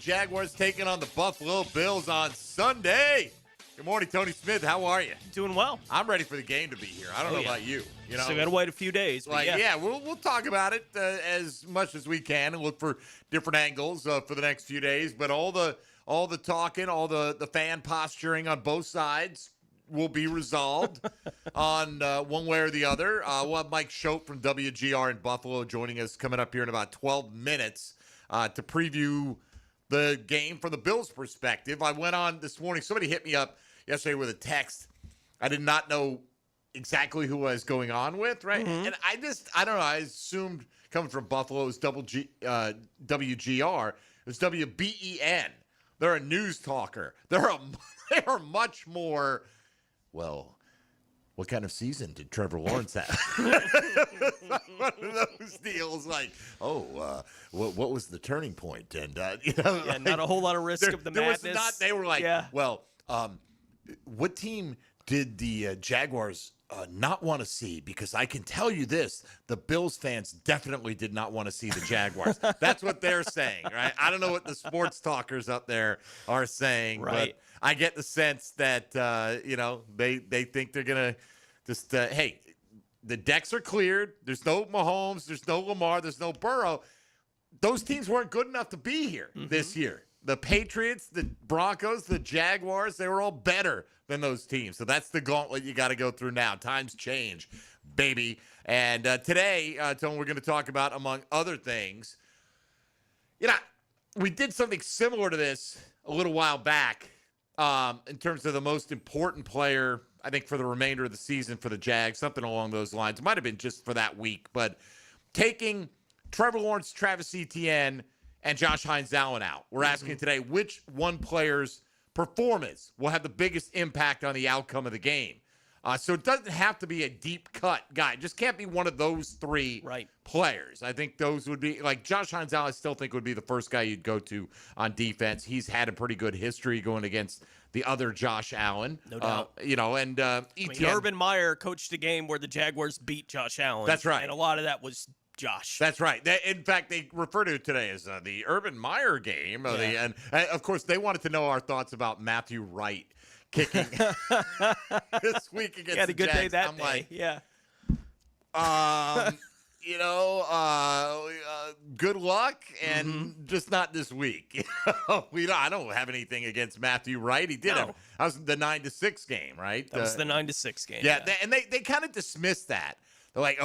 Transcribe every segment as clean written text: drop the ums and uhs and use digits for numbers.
Jaguars taking on the Buffalo Bills on Sunday. Good morning, Tony Smith. How are you? Doing well. I'm ready for the game to be here. I don't know about you. Still got to wait a few days. But we'll talk about it as much as we can and look for different angles for the next few days. But all the talking, all the fan posturing on both sides will be resolved on one way or the other. We'll have Mike Schopp from WGR in Buffalo joining us coming up here in about 12 minutes to preview the game from the Bills' perspective. I went on this morning. Somebody hit me up yesterday with a text. I did not know exactly who I was going on with, right? Mm-hmm. And I don't know. I assumed coming from Buffalo, it was WGR. It was WBEN. They're a news talker. They are much more, well, what kind of season did Trevor Lawrence have? One of those deals like, what was the turning point? And, like, not a whole lot of risk of the madness. They were like, what team did the Jaguars not want to see? Because I can tell you this, the Bills fans definitely did not want to see the Jaguars. That's what they're saying, right? I don't know what the sports talkers up there are saying, right. But I get the sense that, they think they're going to just, hey, the decks are cleared. There's no Mahomes. There's no Lamar. There's no Burrow. Those teams weren't good enough to be here this year. The Patriots, the Broncos, the Jaguars, they were all better than those teams. So that's the gauntlet you got to go through now. Times change, baby. And today, Tony, we're going to talk about, among other things, we did something similar to this a little while back in terms of the most important player, I think, for the remainder of the season for the Jags, something along those lines. It might have been just for that week. But taking Trevor Lawrence, Travis Etienne, and Josh Hines-Allen out. We're asking today which one player's performance will have the biggest impact on the outcome of the game. So it doesn't have to be a deep cut guy. It just can't be one of those three players. I think those would be, like Josh Hines-Allen, I still think would be the first guy you'd go to on defense. He's had a pretty good history going against the other Josh Allen. No doubt. And Etienne. Urban Meyer coached a game where the Jaguars beat Josh Allen. That's right. And a lot of that was Josh. That's right. In fact, they refer to it today as the Urban Meyer game. And of course, they wanted to know our thoughts about Matthew Wright kicking this week against the Jags. Had a good day that I'm day. Like, yeah. Good luck, and just not this week. I don't have anything against Matthew Wright. He did. That was the 9-6 game, right? That was the 9-6 game. Yeah. They kind of dismissed that. They're like,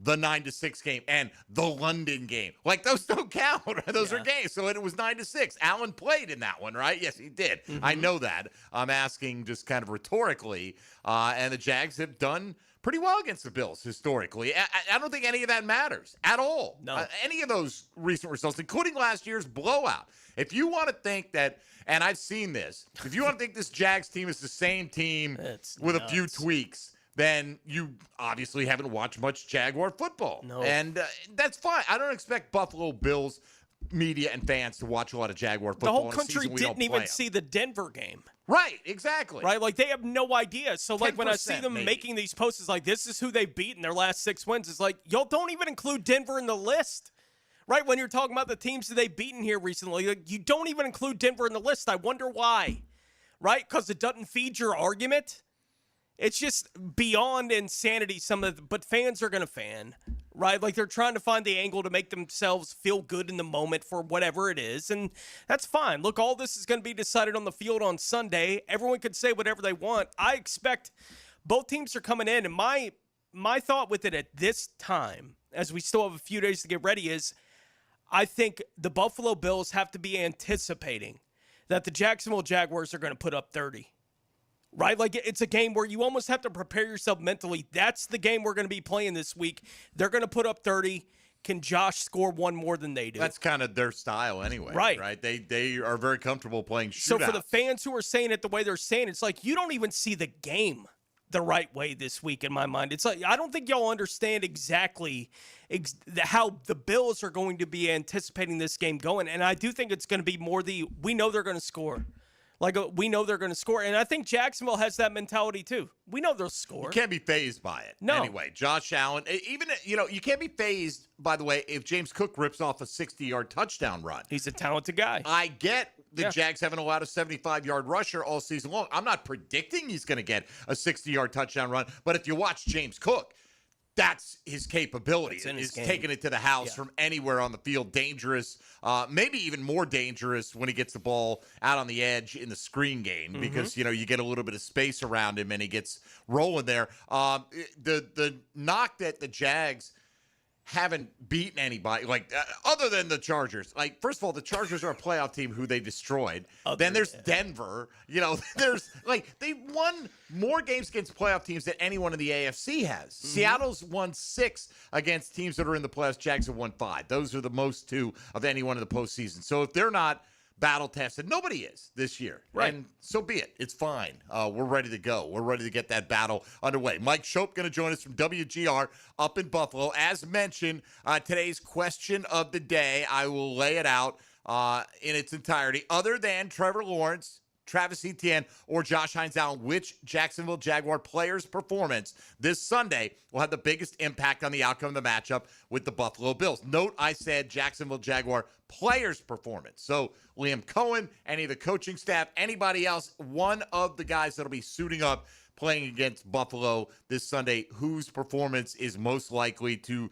the 9-6 game and the London game. Like, those don't count. Those are games. So it was 9-6. Allen played in that one, right? Yes, he did. I know that. I'm asking just kind of rhetorically. And the Jags have done pretty well against the Bills historically. I don't think any of that matters at all. No. Any of those recent results, including last year's blowout. If you want to think that, and I've seen this, if you want to think this Jags team is the same team with a few tweaks, then you obviously haven't watched much Jaguar football. No. And that's fine. I don't expect Buffalo Bills media and fans to watch a lot of Jaguar football. The whole country didn't even see the Denver game. Right, exactly. Right, like they have no idea. So like when I see them maybe making these posts, it's like this is who they beat in their last 6 wins. It's like, y'all don't even include Denver in the list. Right, when you're talking about the teams that they've beaten here recently, like, you don't even include Denver in the list. I wonder why. Right, because it doesn't feed your argument. It's just beyond insanity. But fans are going to fan, right? Like they're trying to find the angle to make themselves feel good in the moment for whatever it is. And that's fine. Look, all this is going to be decided on the field on Sunday. Everyone can say whatever they want. I expect both teams are coming in. And my thought with it at this time, as we still have a few days to get ready, is I think the Buffalo Bills have to be anticipating that the Jacksonville Jaguars are going to put up 30. Right? Like, it's a game where you almost have to prepare yourself mentally. That's the game we're going to be playing this week. They're going to put up 30. Can Josh score one more than they do? That's kind of their style anyway. Right? They are very comfortable playing shootouts. So for the fans who are saying it the way they're saying, it's like you don't even see the game the right way this week in my mind. It's like I don't think y'all understand exactly how the Bills are going to be anticipating this game going. And I do think it's going to be more we know they're going to score. Like, we know they're going to score. And I think Jacksonville has that mentality, too. We know they'll score. You can't be fazed by it. No. Anyway, Josh Allen, even, you can't be fazed, by the way, if James Cook rips off a 60-yard touchdown run. He's a talented guy. I get the Jags haven't allowed a 75-yard rusher all season long. I'm not predicting he's going to get a 60-yard touchdown run. But if you watch James Cook, that's his capability. Is taking it to the house from anywhere on the field. Dangerous, maybe even more dangerous when he gets the ball out on the edge in the screen game because, you get a little bit of space around him and he gets rolling there. The knock that the Jags haven't beaten anybody, other than the Chargers. First of all, the Chargers are a playoff team who they destroyed. Then there's Denver. There's, they won more games against playoff teams than anyone in the AFC has. Seattle's won 6 against teams that are in the playoffs. Jags have won 5. Those are the most 2 of anyone in the postseason. So if they're not battle tested, nobody is this year. Right. And so be it. It's fine. We're ready to go. We're ready to get that battle underway. Mike Schopp going to join us from WGR up in Buffalo. As mentioned, today's question of the day, I will lay it out in its entirety. Other than Trevor Lawrence, Travis Etienne, or Josh Hines Allen, which Jacksonville Jaguar player's performance this Sunday will have the biggest impact on the outcome of the matchup with the Buffalo Bills? Note I said Jacksonville Jaguar player's performance. So Liam Cohen, any of the coaching staff, anybody else, one of the guys that'll be suiting up playing against Buffalo this Sunday, whose performance is most likely to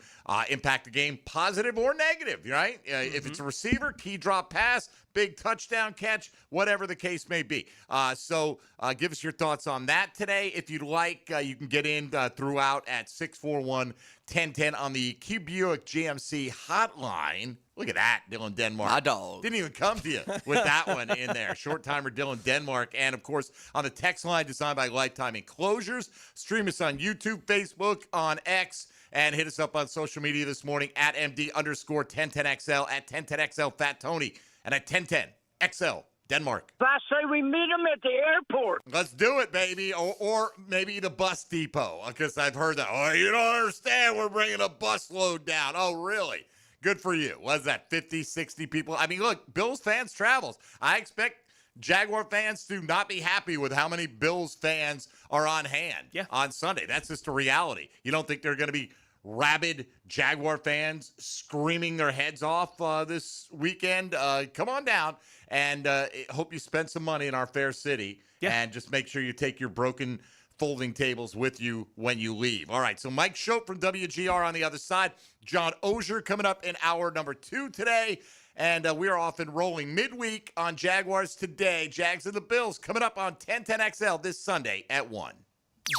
impact the game, positive or negative, right? If it's a receiver, key drop pass, big touchdown catch, whatever the case may be. So give us your thoughts on that today. If you'd like, you can get in throughout at 641-1010 on the Q Buick GMC hotline. Look at that, Dylan Denmark. My dog. Didn't even come to you with that one in there. Short-timer Dylan Denmark. And, of course, on the text line designed by Lifetime Enclosures. Stream us on YouTube, Facebook, on X, and hit us up on social media this morning at MD_1010XL, at 1010XL Fat Tony, and at 1010XL Denmark. I say we meet him at the airport. Let's do it, baby. Or maybe the bus depot, because I've heard that. Oh, you don't understand. We're bringing a bus load down. Oh, really? Good for you. What's that, 50, 60 people? I mean, look, Bills fans travels. I expect Jaguar fans to not be happy with how many Bills fans are on hand on Sunday. That's just a reality. You don't think they're going to be rabid Jaguar fans screaming their heads off this weekend? Come on down, and hope you spend some money in our fair city, and just make sure you take your broken folding tables with you when you leave. All right, so Mike Schopp from WGR on the other side. John Oehser coming up in hour number 2 today. And we are off and rolling midweek on Jaguars Today. Jags and the Bills coming up on 1010XL this Sunday at 1.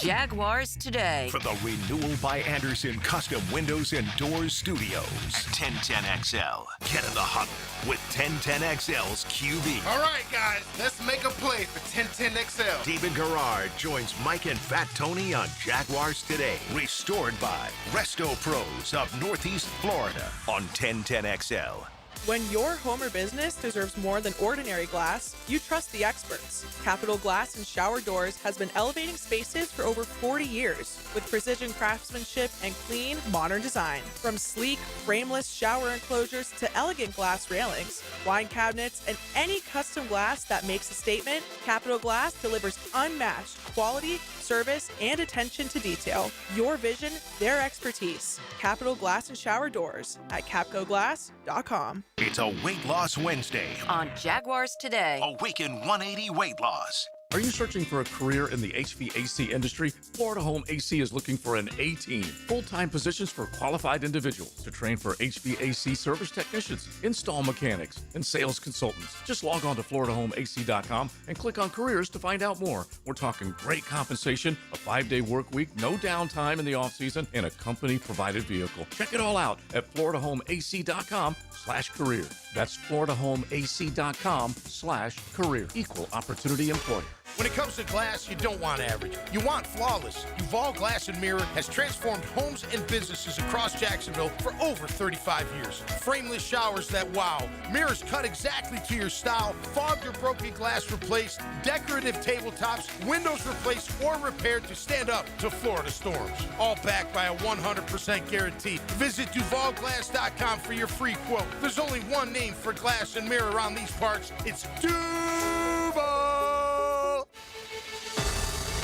Jaguars Today. For the Renewal by Anderson Custom Windows and Doors Studios. 1010XL. Get in the huddle with 1010XL's QB. All right, guys, let's make a play for 1010XL. David Garrard joins Mike and Fat Tony on Jaguars Today. Restored by Resto Pros of Northeast Florida on 1010XL. When your home or business deserves more than ordinary glass, you trust the experts. Capital Glass and Shower Doors has been elevating spaces for over 40 years with precision craftsmanship and clean, modern design. From sleek, frameless shower enclosures to elegant glass railings, wine cabinets, and any custom glass that makes a statement, Capital Glass delivers unmatched quality, service, and attention to detail. Your vision, their expertise. Capital Glass and Shower Doors at capcoglass.com. It's a Weight Loss Wednesday On Jaguars Today. Awaken 180 Weight Loss. Are you searching for a career in the HVAC industry? Florida Home AC is looking for an A-team. Full-time positions for qualified individuals to train for HVAC service technicians, install mechanics, and sales consultants. Just log on to FloridaHomeAC.com and click on careers to find out more. We're talking great compensation, a 5-day work week, no downtime in the off-season, and a company-provided vehicle. Check it all out at FloridaHomeAC.com/career. That's FloridaHomeAC.com/career. Equal opportunity employer. When it comes to glass, you don't want average. You want flawless. Duval Glass and Mirror has transformed homes and businesses across Jacksonville for over 35 years. Frameless showers that wow. Mirrors cut exactly to your style. Fogged or broken glass replaced. Decorative tabletops. Windows replaced or repaired to stand up to Florida storms. All backed by a 100% guarantee. Visit DuvalGlass.com for your free quote. There's only one name for glass and mirror around these parts. It's Duval.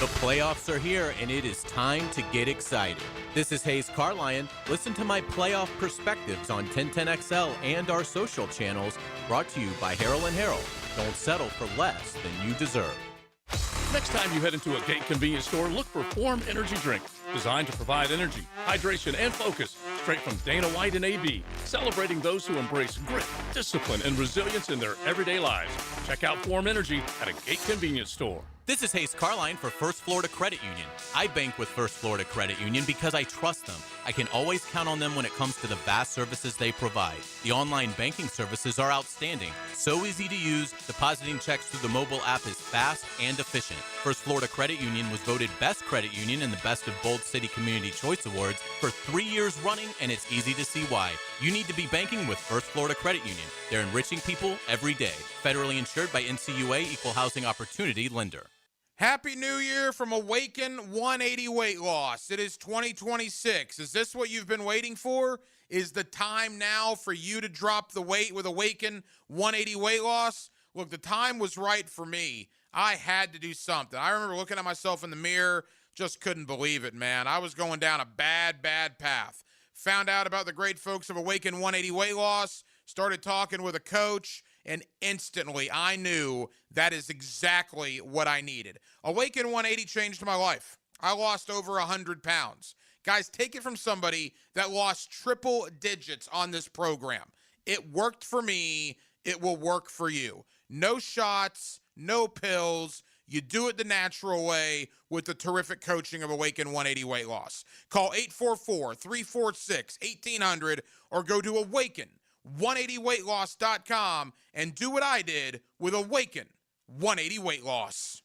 The playoffs are here, and it is time to get excited. This is Hayes Carlyon. Listen to my playoff perspectives on 1010XL and our social channels, brought to you by Harrell & Harrell. Don't settle for less than you deserve. Next time you head into a Gate convenience store, look for Form Energy Drink, designed to provide energy, hydration, and focus, straight from Dana White and AB, celebrating those who embrace grit, discipline, and resilience in their everyday lives. Check out Form Energy at a Gate convenience store. This is Hayes Carline for First Florida Credit Union. I bank with First Florida Credit Union because I trust them. I can always count on them when it comes to the vast services they provide. The online banking services are outstanding, so easy to use. Depositing checks through the mobile app is fast and efficient. First Florida Credit Union was voted Best Credit Union in the Best of Bold City Community Choice Awards for 3 years running, and it's easy to see why. You need to be banking with First Florida Credit Union. They're enriching people every day. Federally insured by NCUA, Equal Housing Opportunity Lender. Happy New Year from Awaken 180 Weight Loss. It is 2026. Is this what you've been waiting for? Is the time now for you to drop the weight with Awaken 180 Weight Loss? Look, the time was right for me. I had to do something. I remember looking at myself in the mirror, just couldn't believe it, man. I was going down a bad path. Found out about the great folks of Awaken 180 Weight Loss, started talking with a coach, and instantly I knew that is exactly what I needed. Awaken 180 changed my life. I lost over 100 pounds. Guys, take it from somebody that lost triple digits on this program. It worked for me. It will work for you. No shots, no pills. You do it the natural way with the terrific coaching of Awaken 180 Weight Loss. Call 844-346-1800 or go to Awaken180weightloss.com and do what I did with Awaken 180 Weight Loss.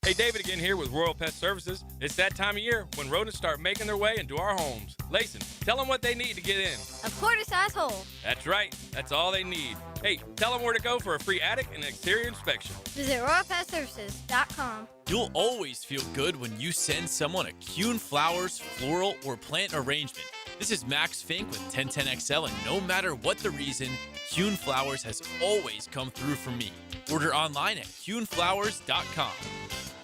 Hey, David again here with Royal Pet Services. It's that time of year when rodents start making their way into our homes. Layson, tell them what they need to get in. A quarter-size hole. That's right. That's all they need. Hey, tell them where to go for a free attic and exterior inspection. Visit RoyalPetServices.com. You'll always feel good when you send someone a Kuhn Flowers, floral, or plant arrangement. This is Max Fink with 1010XL, and no matter what the reason, Kuhn Flowers has always come through for me. Order online at KuhnFlowers.com.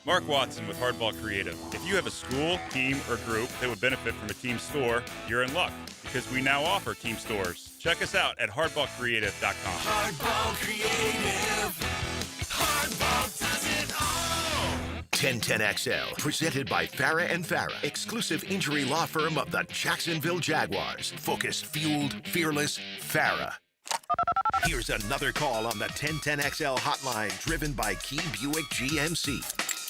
Mark Watson with Hardball Creative. If you have a school, team, or group that would benefit from a team store, you're in luck because we now offer team stores. Check us out at hardballcreative.com. Hardball Creative. Hardball does it all. 1010XL, presented by Farah & Farah, exclusive injury law firm of the Jacksonville Jaguars. Focused, fueled, fearless, Farah. Here's another call on the 1010XL hotline, driven by Key Buick GMC,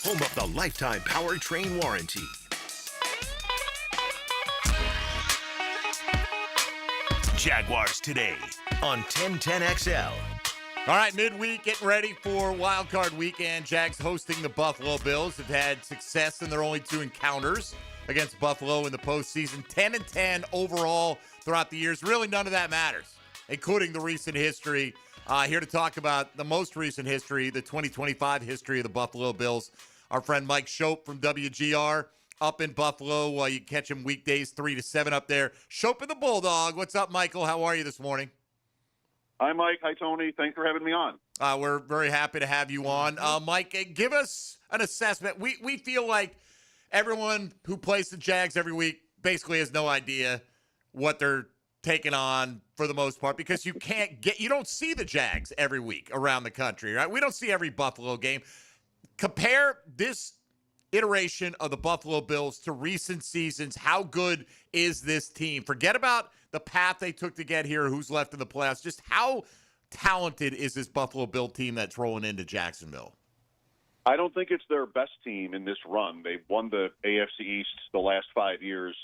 home of the lifetime powertrain warranty. Jaguars Today on 1010XL. All right, midweek, getting ready for Wild Card Weekend. Jags hosting the Buffalo Bills. Have had success in their only 2 encounters against Buffalo in the postseason. 10-10 overall throughout the years. Really, none of that matters, including the recent history. Here to talk about the most recent history, the 2025 history of the Buffalo Bills. Our friend Mike Schopp from WGR up in Buffalo. You can catch him weekdays 3 to 7 up there. Schopp and the Bulldog. What's up, Michael? How are you this morning? Hi, Mike. Hi, Tony. Thanks for having me on. We're very happy to have you on. Mike, give us an assessment. We feel like everyone who plays the Jags every week basically has no idea what they're taking on for the most part, because you don't see the Jags every week around the country, right? We don't see every Buffalo game. Compare this iteration of the Buffalo Bills to recent seasons. How good is this team? Forget about the path they took to get here, who's left in the playoffs. Just how talented is this Buffalo Bill team that's rolling into Jacksonville? I don't think it's their best team in this run. They've won the AFC East the last 5 years,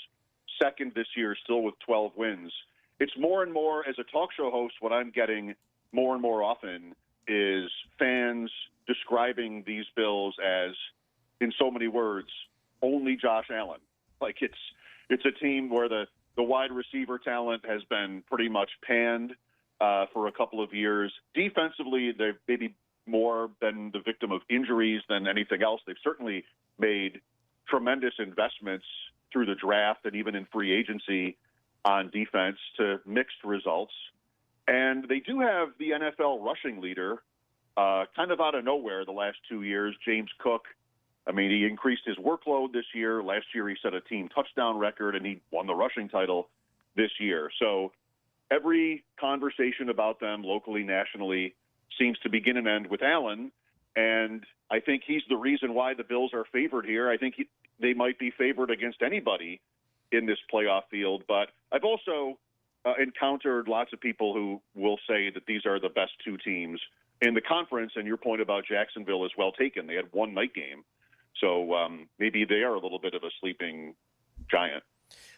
second this year, still with 12 wins. It's more and more, as a talk show host, what I'm getting more and more often is fans describing these Bills as, in so many words, only Josh Allen. Like it's a team where the wide receiver talent has been pretty much panned for a couple of years. Defensively, they've maybe more been the victim of injuries than anything else. They've certainly made tremendous investments through the draft and even in free agency on defense to mixed results. And they do have the NFL rushing leader kind of out of nowhere the last 2 years. James Cook I mean, he increased his workload this year. Last year, he set a team touchdown record, and he won the rushing title this year. So every conversation about them locally, nationally, seems to begin and end with Allen. And I think he's the reason why the Bills are favored here. I think they might be favored against anybody in this playoff field. But I've also encountered lots of people who will say that these are the best two teams in the conference. And your point about Jacksonville is well taken. They had one night game. So maybe they are a little bit of a sleeping giant.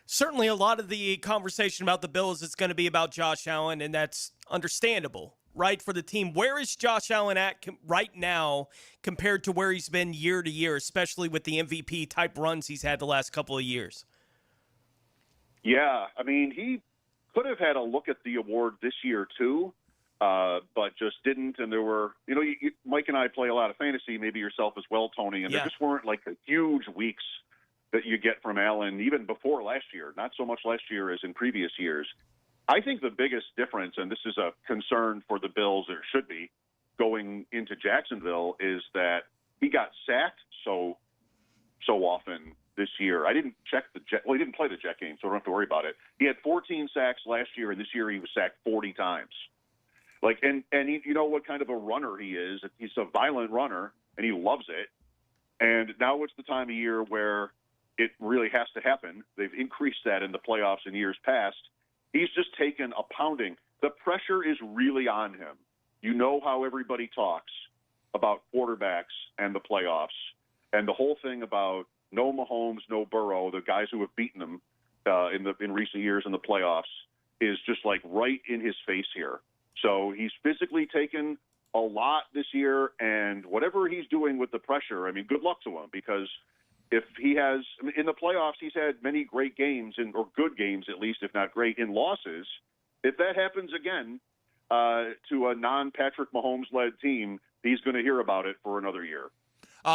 Certainly a lot of the conversation about the Bills is going to be about Josh Allen, and that's understandable, right, for the team. Where is Josh Allen at right now compared to where he's been year to year, especially with the MVP-type runs he's had the last couple of years? Yeah, I mean, he could have had a look at the award this year too, but just didn't. And there were, Mike and I play a lot of fantasy, maybe yourself as well, Tony, and there just weren't like the huge weeks that you get from Allen even before last year, not so much last year as in previous years. I think the biggest difference, and this is a concern for the Bills, or should be, going into Jacksonville, is that he got sacked so often this year. I didn't check he didn't play the Jet game, so I don't have to worry about it. He had 14 sacks last year, and this year he was sacked 40 times. And you know what kind of a runner he is. He's a violent runner, and he loves it. And now it's the time of year where it really has to happen. They've increased that in the playoffs in years past. He's just taken a pounding. The pressure is really on him. You know how everybody talks about quarterbacks and the playoffs, and the whole thing about no Mahomes, no Burrow, the guys who have beaten him in recent years in the playoffs, is just like right in his face here. So he's physically taken a lot this year, and whatever he's doing with the pressure, I mean, good luck to him, because if he has, in the playoffs, he's had many great games, or good games at least, if not great, in losses. If that happens again to a non-Patrick Mahomes-led team, he's going to hear about it for another year.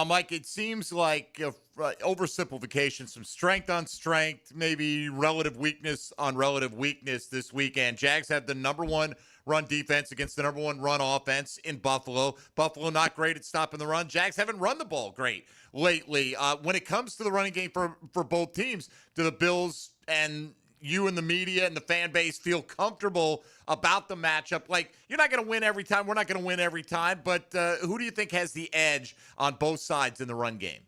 Mike, it seems like oversimplification, some strength on strength, maybe relative weakness on relative weakness this weekend. Jags have the number one run defense against the number one run offense in Buffalo. Buffalo not great at stopping the run. Jags haven't run the ball great lately. When it comes to the running game for both teams, do the Bills and you and the media and the fan base feel comfortable about the matchup? Like, you're not going to win every time. We're not going to win every time. But who do you think has the edge on both sides in the run game?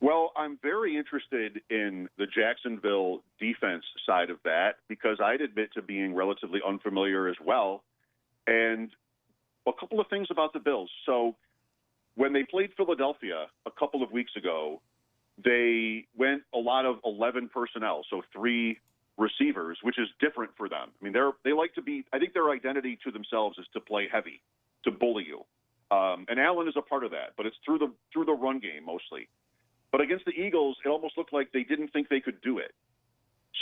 Well, I'm very interested in the Jacksonville defense side of that, because I'd admit to being relatively unfamiliar as well. And a couple of things about the Bills. So when they played Philadelphia a couple of weeks ago, they went a lot of 11 personnel, so 3 receivers, which is different for them. I mean, they like to be, I think their identity to themselves is to play heavy, to bully you. And Allen is a part of that, but it's through the run game mostly. But against the Eagles, it almost looked like they didn't think they could do it.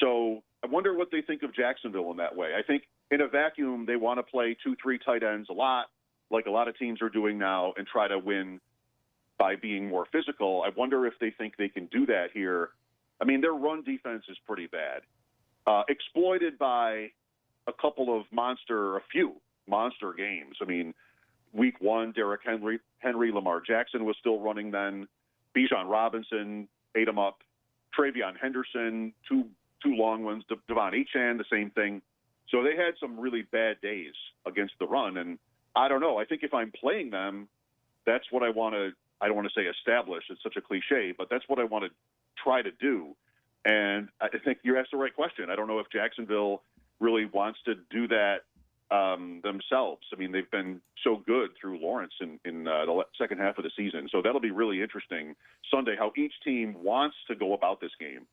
So I wonder what they think of Jacksonville in that way. I think in a vacuum, they want to play 2-3 tight ends a lot, like a lot of teams are doing now, and try to win by being more physical. I wonder if they think they can do that here. I mean, their run defense is pretty bad. Exploited by a few monster games. I mean, week 1, Derrick Henry, Lamar Jackson was still running then. Bijan Robinson ate him up. Travion Henderson, two long ones. Devon Achane, the same thing. So they had some really bad days against the run. And I don't know. I think if I'm playing them, that's what I want to, I don't want to say establish. It's such a cliche, but that's what I want to try to do. And I think you asked the right question. I don't know if Jacksonville really wants to do that themselves. I mean, they've been so good through Lawrence in the second half of the season. So that'll be really interesting Sunday, how each team wants to go about this game.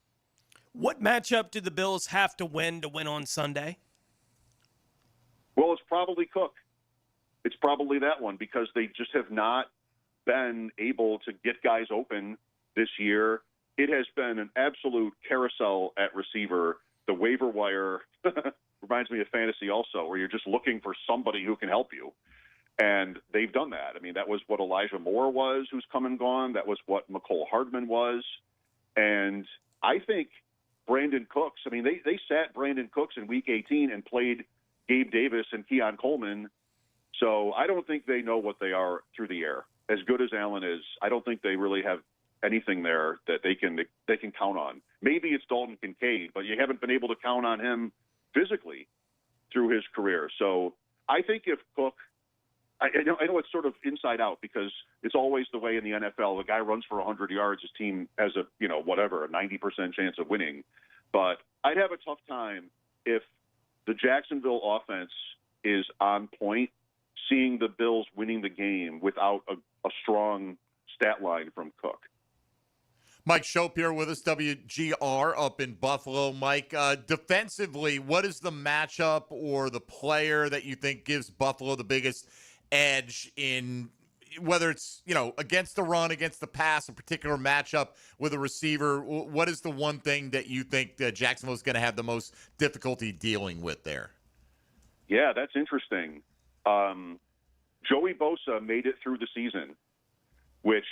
What matchup do the Bills have to win on Sunday? Well, it's probably Cook. It's probably that one, because they just have not been able to get guys open this year. It has been an absolute carousel at receiver. The waiver wire reminds me of fantasy also, where you're just looking for somebody who can help you. And they've done that. I mean, that was what Elijah Moore was, who's come and gone. That was what McCole Hardman was. And I think Brandon Cooks, I mean, they sat Brandon Cooks in week 18 and played Gabe Davis and Keon Coleman. So I don't think they know what they are through the air. as good as Allen is, I don't think they really have anything there that they can count on. Maybe it's Dalton Kincaid, but you haven't been able to count on him physically through his career. So I think if Cook, I know it's sort of inside out because it's always the way in the NFL. The guy runs for 100 yards, his team has a 90% chance of winning. But I'd have a tough time if the Jacksonville offense is on point, seeing the Bills winning the game without a strong stat line from Cook. Mike Schopp here with us, WGR up in Buffalo. Mike, defensively, what is the matchup or the player that you think gives Buffalo the biggest edge in whether it's, against the run, against the pass, a particular matchup with a receiver? What is the one thing that you think that Jacksonville is going to have the most difficulty dealing with there? Yeah, that's interesting. Joey Bosa made it through the season, which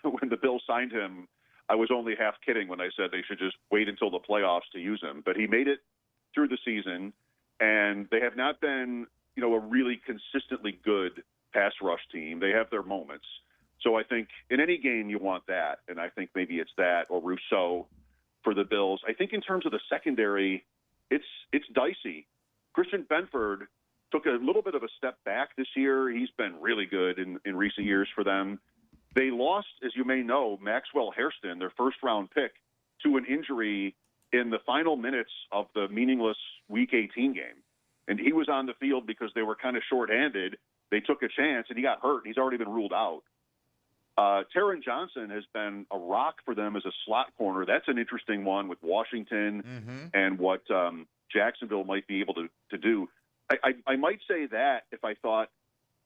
when the Bills signed him, I was only half kidding when I said they should just wait until the playoffs to use him. But he made it through the season, and they have not been, a really consistently good pass rush team. They have their moments. So I think in any game you want that, and I think maybe it's that or Rousseau for the Bills. I think in terms of the secondary, it's dicey. Christian Benford took a little bit of a step back this year. He's been really good in recent years for them. They lost, as you may know, Maxwell Hairston, their first-round pick, to an injury in the final minutes of the meaningless Week 18 game. And he was on the field because they were kind of shorthanded. They took a chance, and he got hurt. He's already been ruled out. Taron Johnson has been a rock for them as a slot corner. That's an interesting one with Washington and what Jacksonville might be able to do. I might say that if I thought,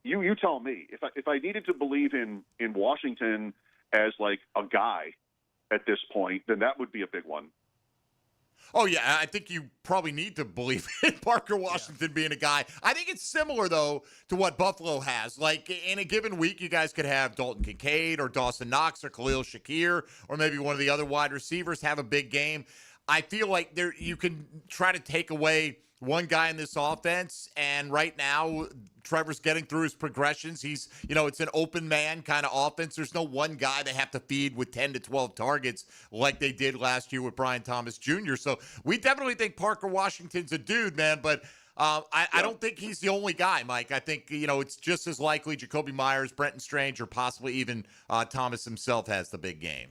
you tell me, if I needed to believe in Washington as like a guy at this point, then that would be a big one. Oh, yeah, I think you probably need to believe in Parker Washington being a guy. I think it's similar, though, to what Buffalo has. Like, in a given week, you guys could have Dalton Kincaid or Dawson Knox or Khalil Shakir or maybe one of the other wide receivers have a big game. I feel like you can try to take away one guy in this offense, and right now Trevor's getting through his progressions. He's, it's an open man kind of offense. There's no one guy they have to feed with 10 to 12 targets like they did last year with Brian Thomas Jr. So we definitely think Parker Washington's a dude, man, but I don't think he's the only guy, Mike. I think, it's just as likely Jacoby Myers, Brenton Strange, or possibly even Thomas himself has the big game.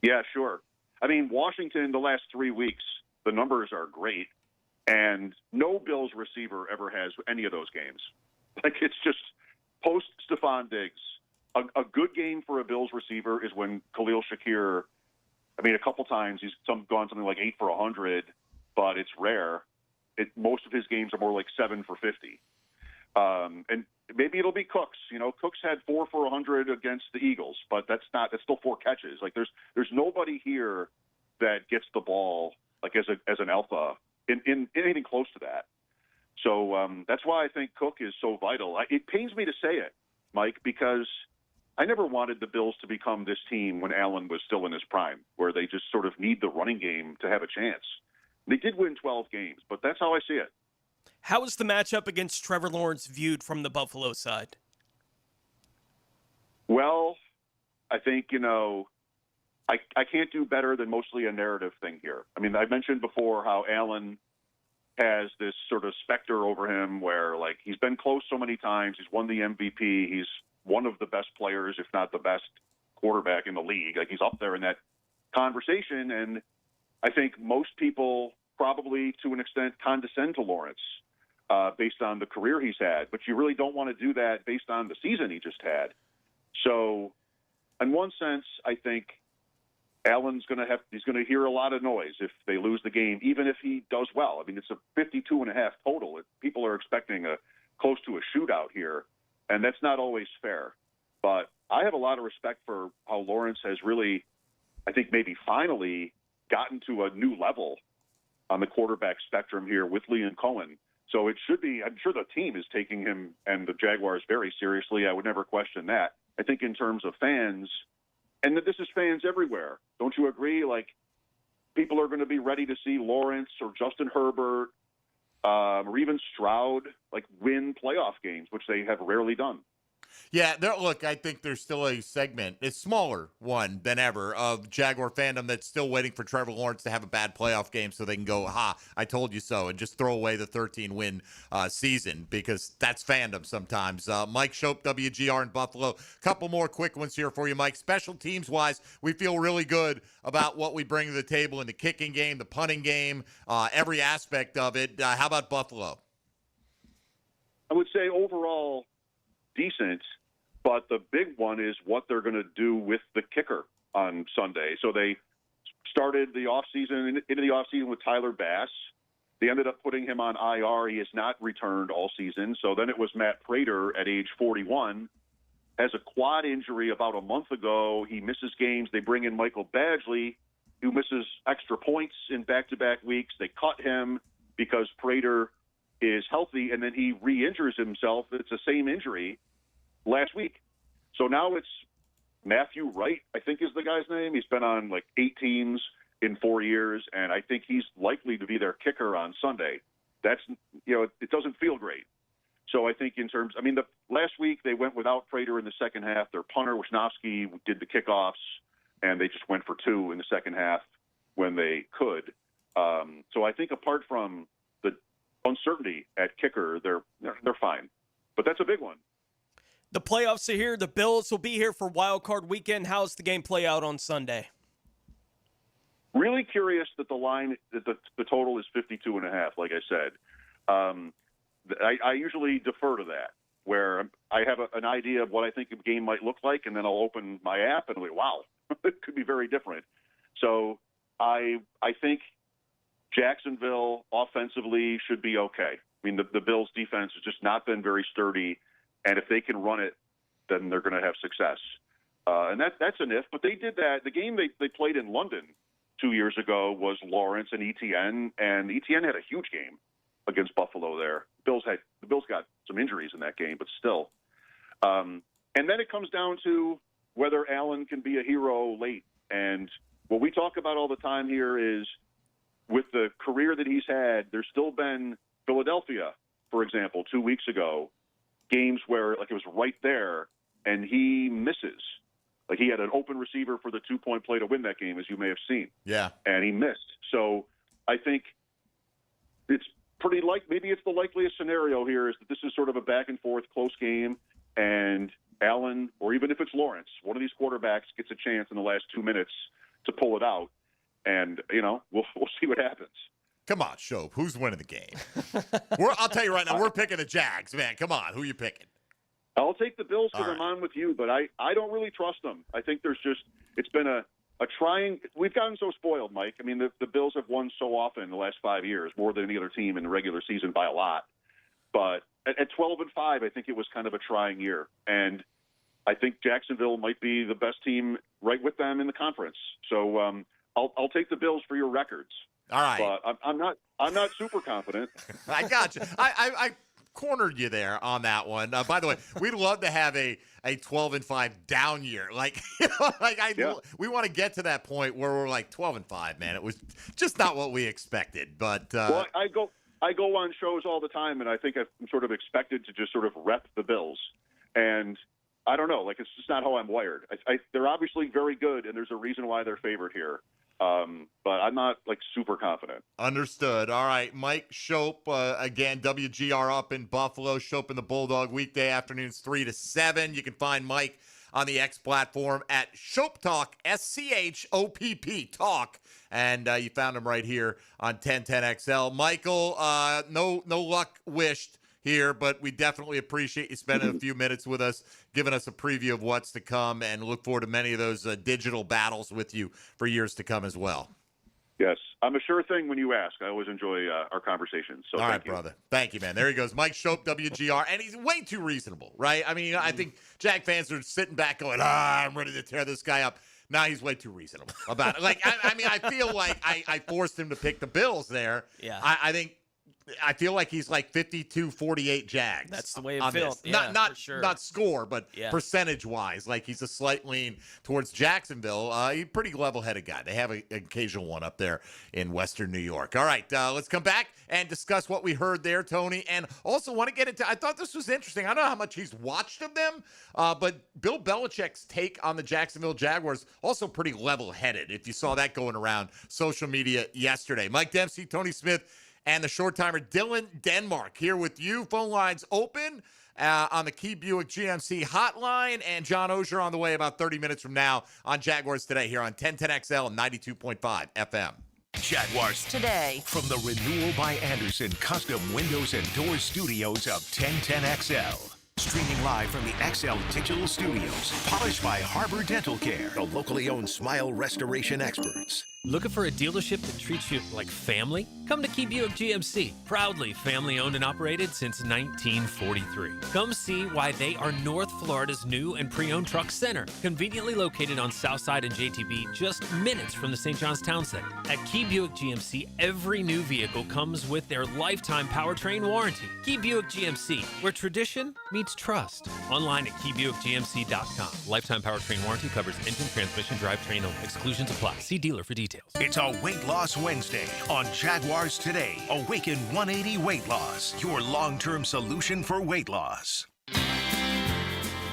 Yeah, sure. I mean, Washington, the last 3 weeks, the numbers are great. And no Bills receiver ever has any of those games. Like, it's just post Stephon Diggs. A good game for a Bills receiver is when Khalil Shakir, a couple times he's gone something like 8 for 100, but it's rare. Most of his games are more like 7 for 50. And maybe it'll be Cooks. Cooks had 4 for 100 against the Eagles, but that's still 4 catches. Like, there's nobody here that gets the ball like as an alpha in anything close to that. So that's why I think Cook is so vital. It pains me to say it, Mike, because I never wanted the Bills to become this team when Allen was still in his prime, where they just sort of need the running game to have a chance. They did win 12 games, but that's how I see it. How is the matchup against Trevor Lawrence viewed from the Buffalo side? Well, I think, I can't do better than mostly a narrative thing here. I mentioned before how Allen has this sort of specter over him where, like, he's been close so many times. He's won the MVP. He's one of the best players, if not the best quarterback in the league. Like, he's up there in that conversation. And I think most people probably, to an extent, condescend to Lawrence based on the career he's had. But you really don't want to do that based on the season he just had. So in one sense, I think Allen's he's going to hear a lot of noise if they lose the game, even if he does well. It's a 52.5 total. People are expecting close to a shootout here, and that's not always fair. But I have a lot of respect for how Lawrence has really, I think maybe finally gotten to a new level on the quarterback spectrum here with Liam Cohen. So it should be, I'm sure the team is taking him and the Jaguars very seriously. I would never question that. I think in terms of fans, and this is fans everywhere. Don't you agree? Like, people are going to be ready to see Lawrence or Justin Herbert or even Stroud, like, win playoff games, which they have rarely done. Yeah, look, I think there's still a segment, a smaller one than ever, of Jaguar fandom that's still waiting for Trevor Lawrence to have a bad playoff game so they can go, I told you so, and just throw away the 13-win season, because that's fandom sometimes. Mike Schopp, WGR in Buffalo. Couple more quick ones here for you, Mike. Special teams-wise, we feel really good about what we bring to the table in the kicking game, the punting game, every aspect of it. How about Buffalo? I would say overall decent, but the big one is what they're going to do with the kicker on Sunday. So they started the offseason, into the offseason with Tyler Bass. They ended up putting him on IR. He has not returned all season. So then it was Matt Prater at age 41. Has a quad injury about a month ago. He misses games. They bring in Michael Badgley, who misses extra points in back-to-back weeks. They cut him because Prater is healthy, and then he re-injures himself. It's the same injury last week. So now it's Matthew Wright, I think is the guy's name. He's been on like 8 teams in 4 years, and I think he's likely to be their kicker on Sunday. That's, it doesn't feel great. So I think the last week they went without Prater in the second half. Their punter, Wisnowski, did the kickoffs, and they just went for 2 in the second half when they could. So I think apart from the uncertainty at kicker, they're fine. But that's a big one. The playoffs are here. The Bills will be here for Wild Card Weekend. How's the game play out on Sunday? Really curious that the line, the total is 52.5, like I said. I usually defer to that, where I have an idea of what I think a game might look like, and then I'll open my app and like, wow, it could be very different. So I think Jacksonville offensively should be okay. I mean, the Bills' defense has just not been very sturdy, and if they can run it, then they're going to have success. And that's an if. But they did that. The game they played in London 2 years ago was Lawrence and Etienne, and Etienne had a huge game against Buffalo there. The Bills got some injuries in that game, but still. And then it comes down to whether Allen can be a hero late. And what we talk about all the time here is with the career that he's had, there's still been Philadelphia, for example, 2 weeks ago, games where it was right there and he misses. Like he had an open receiver for the 2-point play to win that game, as you may have seen. Yeah. And he missed. So I think it's maybe it's the likeliest scenario here is that this is sort of a back and forth close game, and Allen, or even if it's Lawrence, one of these quarterbacks gets a chance in the last 2 minutes to pull it out, and we'll see what happens. Come on, Schopp. Who's winning the game? I'll tell you right now, we're picking the Jags, man. Come on, who are you picking? I'll take the Bills because I'm on with you, but I don't really trust them. I think it's been a trying. We've gotten so spoiled, Mike. I mean, the Bills have won so often in the last 5 years, more than any other team in the regular season by a lot. But at 12-5, I think it was kind of a trying year, and I think Jacksonville might be the best team right with them in the conference. So I'll take the Bills for your records. All right, but I'm not super confident. I got you. I cornered you there on that one. By the way, we'd love to have a 12-5 down year. We want to get to that point where we're like 12-5, man. It was just not what we expected. But well, I go on shows all the time, and I think I'm sort of expected to just sort of rep the Bills. And I don't know, it's just not how I'm wired. They're obviously very good, and there's a reason why they're favored here. But I'm not super confident. Understood. All right, Mike Schopp, again, WGR up in Buffalo. Schopp in the Bulldog weekday afternoons 3 to 7. You can find Mike on the X platform at Schopp Talk, SCHOPP Talk, and you found him right here on 1010XL. Michael, no luck wished here, but we definitely appreciate you spending a few minutes with us, giving us a preview of what's to come, and look forward to many of those digital battles with you for years to come as well. Yes, I'm a sure thing when you ask. I always enjoy our conversations. So all right, brother. Thank you, man. There he goes. Mike Schopp, WGR, and he's way too reasonable, right? I mean, I think Jag fans are sitting back going, I'm ready to tear this guy up. Now he's way too reasonable about it. I feel like I forced him to pick the Bills there. Yeah. I think I feel like he's like 52-48 Jags. That's the way it on feels. this. Yeah, not for sure. not score, but Yeah. percentage-wise, like he's a slight lean towards Jacksonville. He's a pretty level-headed guy. They have an occasional one up there in Western New York. All right, let's come back and discuss what we heard there, Tony, and also want to get into. I thought this was interesting. I don't know how much he's watched of them, but Bill Belichick's take on the Jacksonville Jaguars also pretty level-headed. If you saw that going around social media yesterday, Mike Dempsey, Tony Smith, and the short-timer Dylan Denmark here with you. Phone lines open on the Key Buick GMC hotline. And John Oehser on the way about 30 minutes from now on Jaguars Today here on 1010XL and 92.5 FM. Jaguars Today. From the Renewal by Anderson Custom Windows and Doors Studios of 1010XL. Streaming live from the XL Digital Studios. Polished by Harbor Dental Care, the locally owned smile restoration experts. Looking for a dealership that treats you like family? Come to Key Buick GMC, proudly family owned and operated since 1943. Come see why they are North Florida's new and pre-owned truck center, conveniently located on Southside and JTB, just minutes from the St. John's Town Center. At Key Buick GMC, every new vehicle comes with their lifetime powertrain warranty. Key Buick GMC, where tradition meets trust. Online at keybuickgmc.com. Lifetime powertrain warranty covers engine, transmission, drivetrain only. Exclusions apply. See dealer for details. It's a Weight Loss Wednesday on Jaguars Today. Awaken 180 Weight Loss, your long-term solution for weight loss.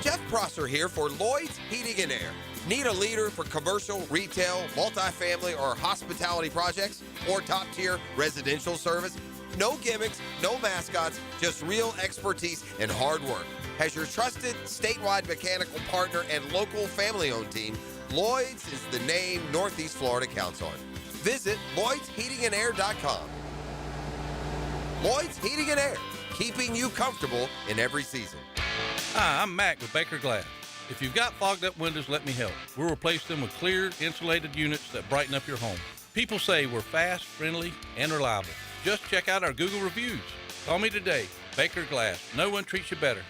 Jeff Prosser here for Lloyd's Heating and Air. Need a leader for commercial, retail, multifamily, or hospitality projects? Or top-tier residential service? No gimmicks, no mascots, just real expertise and hard work. As your trusted statewide mechanical partner and local family-owned team, Lloyd's is the name Northeast Florida counts on. Visit LloydsHeatingandAir.com. Lloyd's Heating and Air, keeping you comfortable in every season. Hi, I'm Mac with Baker Glass. If you've got fogged up windows, let me help. We'll replace them with clear, insulated units that brighten up your home. People say we're fast, friendly, and reliable. Just check out our Google reviews. Call me today. Baker Glass. No one treats you better.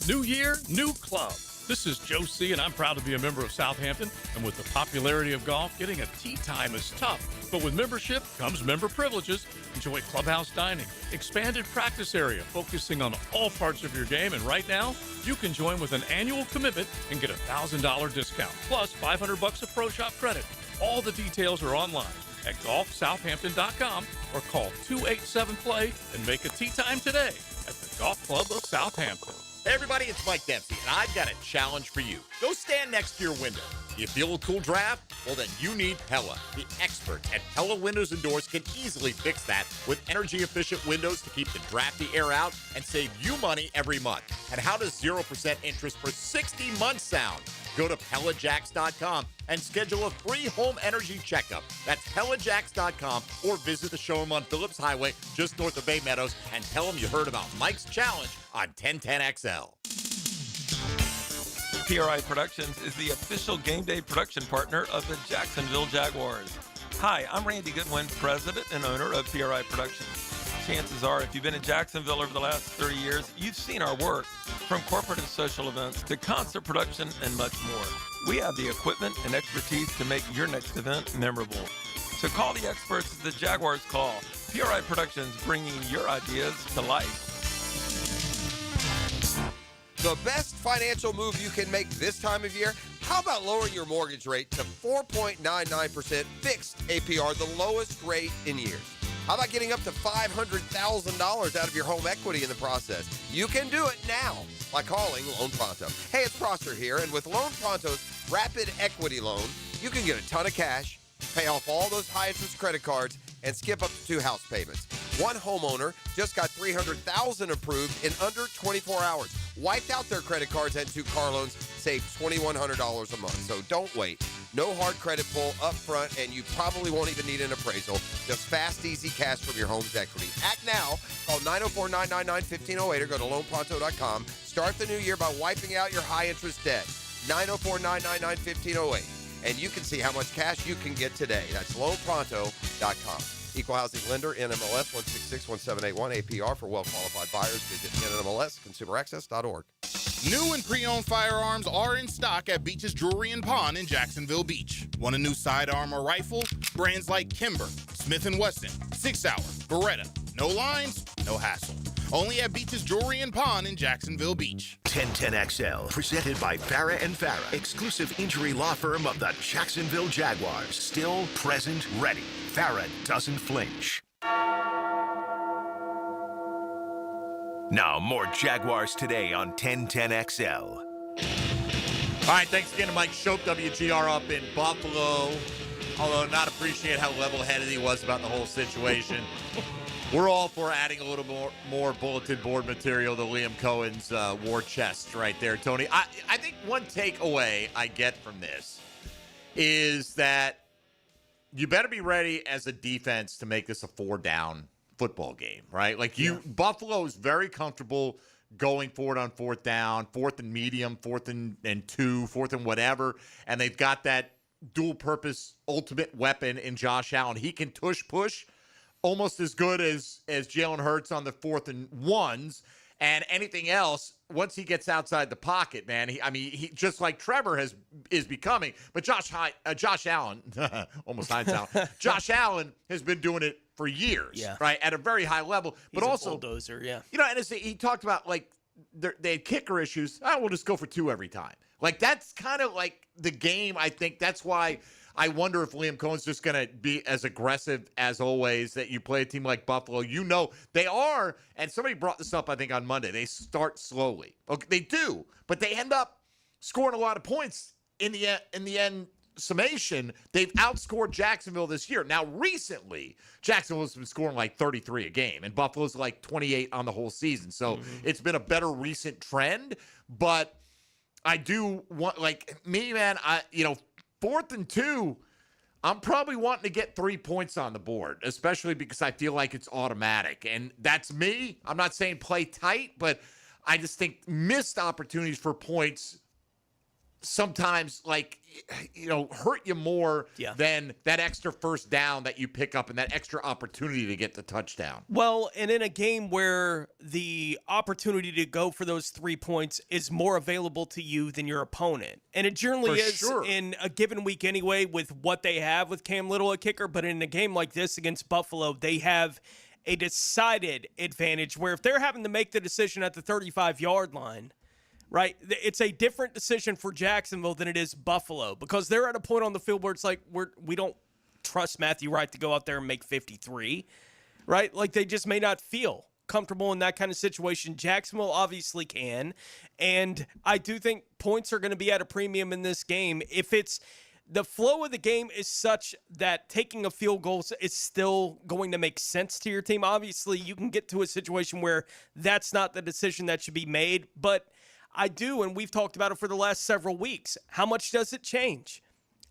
New year, new club. This is Joe C., and I'm proud to be a member of Southampton. And with the popularity of golf, getting a tee time is tough. But with membership comes member privileges. Enjoy clubhouse dining, expanded practice area, focusing on all parts of your game. And right now, you can join with an annual commitment and get a $1,000 discount, plus $500 of Pro Shop credit. All the details are online at golfsouthampton.com or call 287-PLAY and make a tee time today at the Golf Club of Southampton. Hey everybody, it's Mike Dempsey, and I've got a challenge for you. Go stand next to your window. You feel a cool draft? Well, then you need Pella. The experts at Pella Windows and Doors can easily fix that with energy-efficient windows to keep the drafty air out and save you money every month. And how does 0% interest for 60 months sound? Go to PellaJacks.com and schedule a free home energy checkup. That's PellaJacks.com, or visit the showroom on Phillips Highway just north of Bay Meadows and tell them you heard about Mike's challenge on 1010XL. PRI Productions is the official game day production partner of the Jacksonville Jaguars. Hi, I'm Randy Goodwin, president and owner of PRI Productions. Chances are, if you've been in Jacksonville over the last 30 years, you've seen our work, from corporate and social events to concert production and much more. We have the equipment and expertise to make your next event memorable. So call the experts at the Jaguars Call. PRI Productions, bringing your ideas to life. The best financial move you can make this time of year? How about lowering your mortgage rate to 4.99% fixed APR, the lowest rate in years? How about getting up to $500,000 out of your home equity in the process? You can do it now by calling Loan Pronto. Hey, it's Prosser here, and with Loan Pronto's Rapid Equity Loan, you can get a ton of cash, pay off all those high-interest credit cards, and skip up to 2 house payments. One homeowner just got $300,000 approved in under 24 hours. Wiped out their credit cards and 2 car loans, saved $2,100 a month. So don't wait. No hard credit pull up front, and you probably won't even need an appraisal. Just fast, easy cash from your home's equity. Act now. Call 904-999-1508 or go to loanpronto.com. Start the new year by wiping out your high-interest debt. 904-999-1508. And you can see how much cash you can get today. That's loanpronto.com. Equal housing lender, NMLS 1661781, APR for well-qualified buyers. Visit NMLSconsumeraccess.org. New and pre-owned firearms are in stock at Beach's Jewelry and Pawn in Jacksonville Beach. Want a new sidearm or rifle? Brands like Kimber, Smith & Wesson, 6 Hour, Beretta, No lines, no hassle. Only at Beach's Jewelry and Pawn in Jacksonville Beach. 1010XL, presented by Farah and Farah, exclusive injury law firm of the Jacksonville Jaguars. Still, present, ready. Farah doesn't flinch. Now, more Jaguars Today on 1010XL. All right, thanks again to Mike Schopp, WGR up in Buffalo. Although not appreciate how level-headed he was about the whole situation. We're all for adding a little more bulletin board material to Liam Cohen's war chest right there, Tony. I think one takeaway I get from this is that you better be ready as a defense to make this a 4-down football game, right? Like Buffalo is very comfortable going for it on 4th down, 4th and medium, 4th and 2, 4th and whatever, and they've got that dual-purpose ultimate weapon in Josh Allen. He can push almost as good as Jalen Hurts on the 4th and 1s, and anything else, once he gets outside the pocket, man, he just like Trevor is becoming, but Josh Allen, almost Heinz Josh Allen has been doing it for years, right, at a very high level, but He's also a bulldozer, and he talked about like they had kicker issues. We'll just go for 2 every time. Like that's kind of like the game. I think that's why I wonder if Liam Cohen's just going to be as aggressive as always, that you play a team like Buffalo. You know they are, and somebody brought this up, I think, on Monday. They start slowly. Okay, they do, but they end up scoring a lot of points in the end summation. They've outscored Jacksonville this year. Now, recently, Jacksonville's been scoring like 33 a game, and Buffalo's like 28 on the whole season. So it's been a better recent trend, but I do want, like me, man, 4th and 2, I'm probably wanting to get 3 points on the board, especially because I feel like it's automatic. And that's me. I'm not saying play tight, but I just think missed opportunities for points sometimes hurt you more than that extra 1st down that you pick up and that extra opportunity to get the touchdown. Well, and in a game where the opportunity to go for those 3 points is more available to you than your opponent. And it generally is in a given week anyway with what they have with Cam Little at kicker, but in a game like this against Buffalo, they have a decided advantage where if they're having to make the decision at the 35-yard line, right, it's a different decision for Jacksonville than it is Buffalo because they're at a point on the field where it's like we don't trust Matthew Wright to go out there and make 53, right? Like they just may not feel comfortable in that kind of situation. Jacksonville obviously can, and I do think points are going to be at a premium in this game. If it's the flow of the game is such that taking a field goal is still going to make sense to your team. Obviously, you can get to a situation where that's not the decision that should be made, but I do, and we've talked about it for the last several weeks. How much does it change?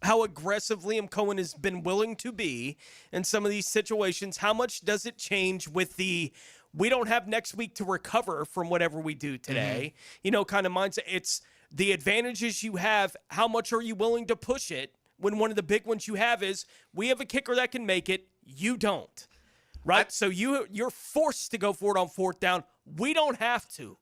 How aggressive Liam Cohen has been willing to be in some of these situations. How much does it change with the we don't have next week to recover from whatever we do today, kind of mindset. It's the advantages you have. How much are you willing to push it when one of the big ones you have is we have a kicker that can make it. You don't, right? So you're forced to go for it on 4th down. We don't have to.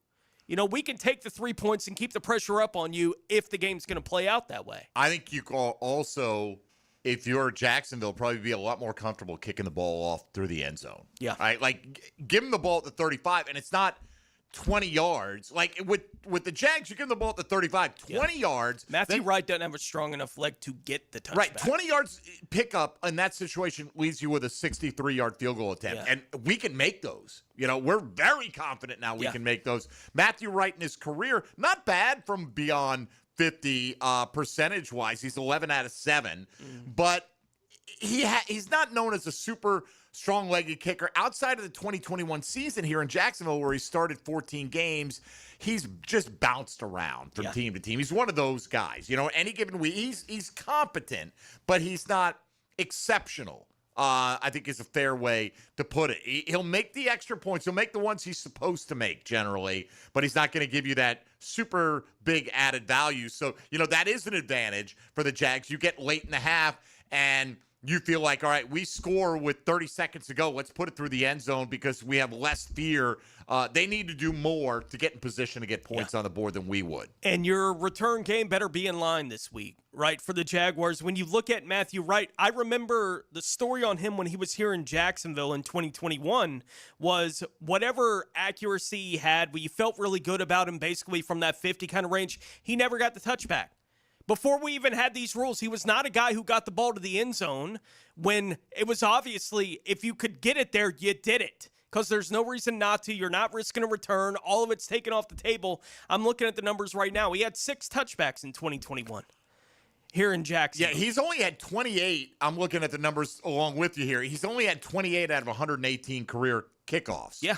We can take the 3 points and keep the pressure up on you if the game's going to play out that way. I think you can also, if you're Jacksonville, probably be a lot more comfortable kicking the ball off through the end zone. Yeah. Right? Like, give them the ball at the 35, and it's not 20 yards. Like, with the Jags, you give them the ball at the 35, 20 yards. Matthew Wright doesn't have a strong enough leg to get the touchback. Right, 20 yards pickup in that situation leaves you with a 63-yard field goal attempt. And we can make those. We're very confident now we can make those. Matthew Wright in his career, not bad from beyond 50 percentage-wise. He's 11 out of 7. But he's not known as a super strong-legged kicker. Outside of the 2021 season here in Jacksonville where he started 14 games, he's just bounced around from team to team. He's one of those guys. Any given week, he's competent, but he's not exceptional. I think is a fair way to put it. He'll make the extra points. He'll make the ones he's supposed to make generally, but he's not going to give you that super big added value. So, that is an advantage for the Jags. You get late in the half, and you feel like, all right, we score with 30 seconds to go. Let's put it through the end zone because we have less fear. They need to do more to get in position to get points on the board than we would. And your return game better be in line this week, right, for the Jaguars. When you look at Matthew Wright, I remember the story on him when he was here in Jacksonville in 2021 was whatever accuracy he had, we felt really good about him basically from that 50 kind of range, he never got the touchback. Before we even had these rules, he was not a guy who got the ball to the end zone when it was obviously, if you could get it there, you did it. Because there's no reason not to. You're not risking a return. All of it's taken off the table. I'm looking at the numbers right now. He had 6 touchbacks in 2021 here in Jacksonville. Yeah, he's only had 28. I'm looking at the numbers along with you here. He's only had 28 out of 118 career kickoffs. Yeah.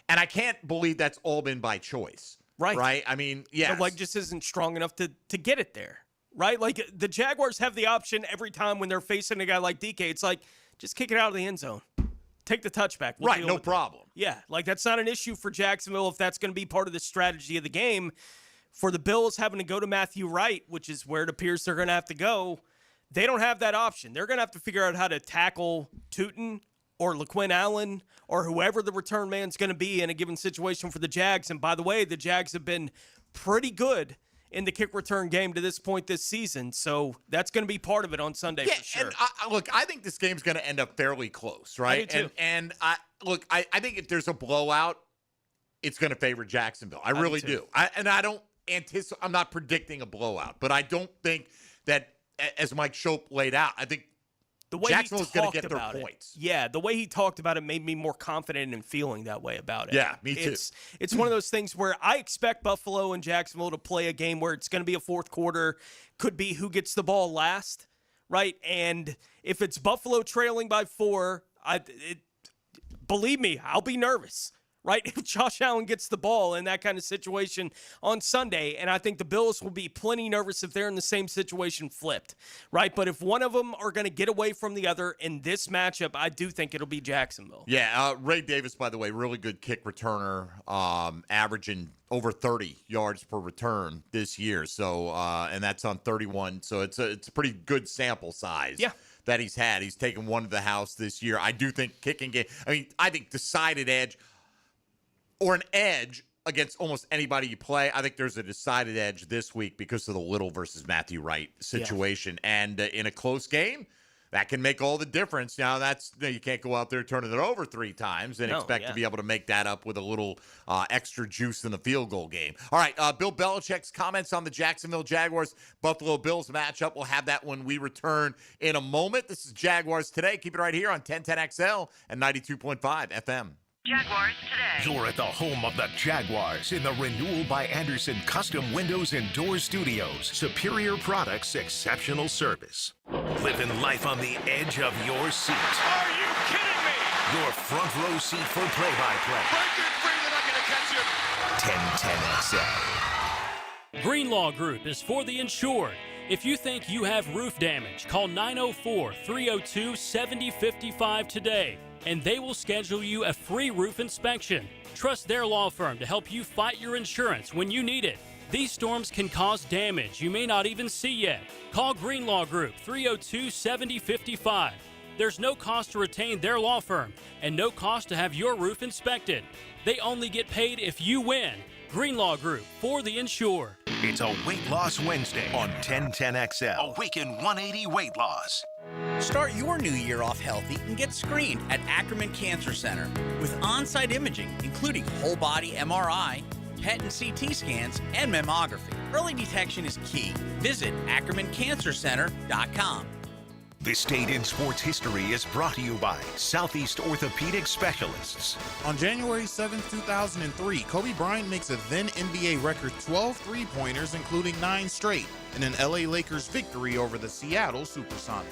And I can't believe that's all been by choice. Right. Right? I mean, yeah. The leg just isn't strong enough to get it there. Right? Like, the Jaguars have the option every time when they're facing a guy like DK. It's like, just kick it out of the end zone. Take the touchback. We'll right, no problem. Yeah, like that's not an issue for Jacksonville if that's going to be part of the strategy of the game. For the Bills having to go to Matthew Wright, which is where it appears they're going to have to go, they don't have that option. They're going to have to figure out how to tackle Tootin or LaQuinn Allen or whoever the return man's going to be in a given situation for the Jags. And by the way, the Jags have been pretty good in the kick return game to this point this season. So that's going to be part of it on Sunday for sure. And look, I think this game's going to end up fairly close, right? I do too. And I think if there's a blowout, it's going to favor Jacksonville. I really do. I don't anticipate, I'm not predicting a blowout, but I don't think that, as Mike Schopp laid out, I think the way Jacksonville's going to get their points. Yeah, the way he talked about it made me more confident and feeling that way about it. Yeah, me too. It's one of those things where I expect Buffalo and Jacksonville to play a game where it's going to be a fourth quarter, could be who gets the ball last, right? And if it's Buffalo trailing by 4, believe me, I'll be nervous. Right? If Josh Allen gets the ball in that kind of situation on Sunday, and I think the Bills will be plenty nervous if they're in the same situation flipped, right? But if one of them are going to get away from the other in this matchup, I do think it'll be Jacksonville. Yeah, Ray Davis, by the way, really good kick returner, averaging over 30 yards per return this year. So, and that's on 31. So it's a pretty good sample size. Yeah. That he's had. He's taken one to the house this year. I do think kicking game. I think decided edge. Or an edge against almost anybody you play. I think there's a decided edge this week because of the Little versus Matthew Wright situation. Yeah. And in a close game, that can make all the difference. Now, you can't go out there turning it over 3 times and expect to be able to make that up with a little extra juice in the field goal game. All right, Bill Belichick's comments on the Jacksonville Jaguars-Buffalo Bills matchup. We'll have that when we return in a moment. This is Jaguars Today. Keep it right here on 1010XL and 92.5 FM. Jaguars Today. You're at the home of the Jaguars in the Renewal by Anderson Custom Windows and Doors Studios. Superior products, exceptional service. Living life on the edge of your seat. Are you kidding me? Your front row seat for play-by-play. Break it free, they're not going to catch you. 1010XL. Greenlaw Group is for the insured. If you think you have roof damage, call 904-302-7055 today, and they will schedule you a free roof inspection. Trust their law firm to help you fight your insurance when you need it. These storms can cause damage you may not even see yet. Call Greenlaw Group 302-7055. There's no cost to retain their law firm and no cost to have your roof inspected. They only get paid if you win. Greenlaw Group, for the insured. It's a Weight Loss Wednesday on 1010XL. Awaken 180 Weight Loss. Start your new year off healthy and get screened at Ackerman Cancer Center with on-site imaging, including whole-body MRI, PET and CT scans, and mammography. Early detection is key. Visit AckermanCancerCenter.com. This date in sports history is brought to you by Southeast Orthopedic Specialists. On January 7, 2003, Kobe Bryant makes a then NBA record 12 three-pointers, including 9 straight, in an LA Lakers victory over the Seattle Supersonics.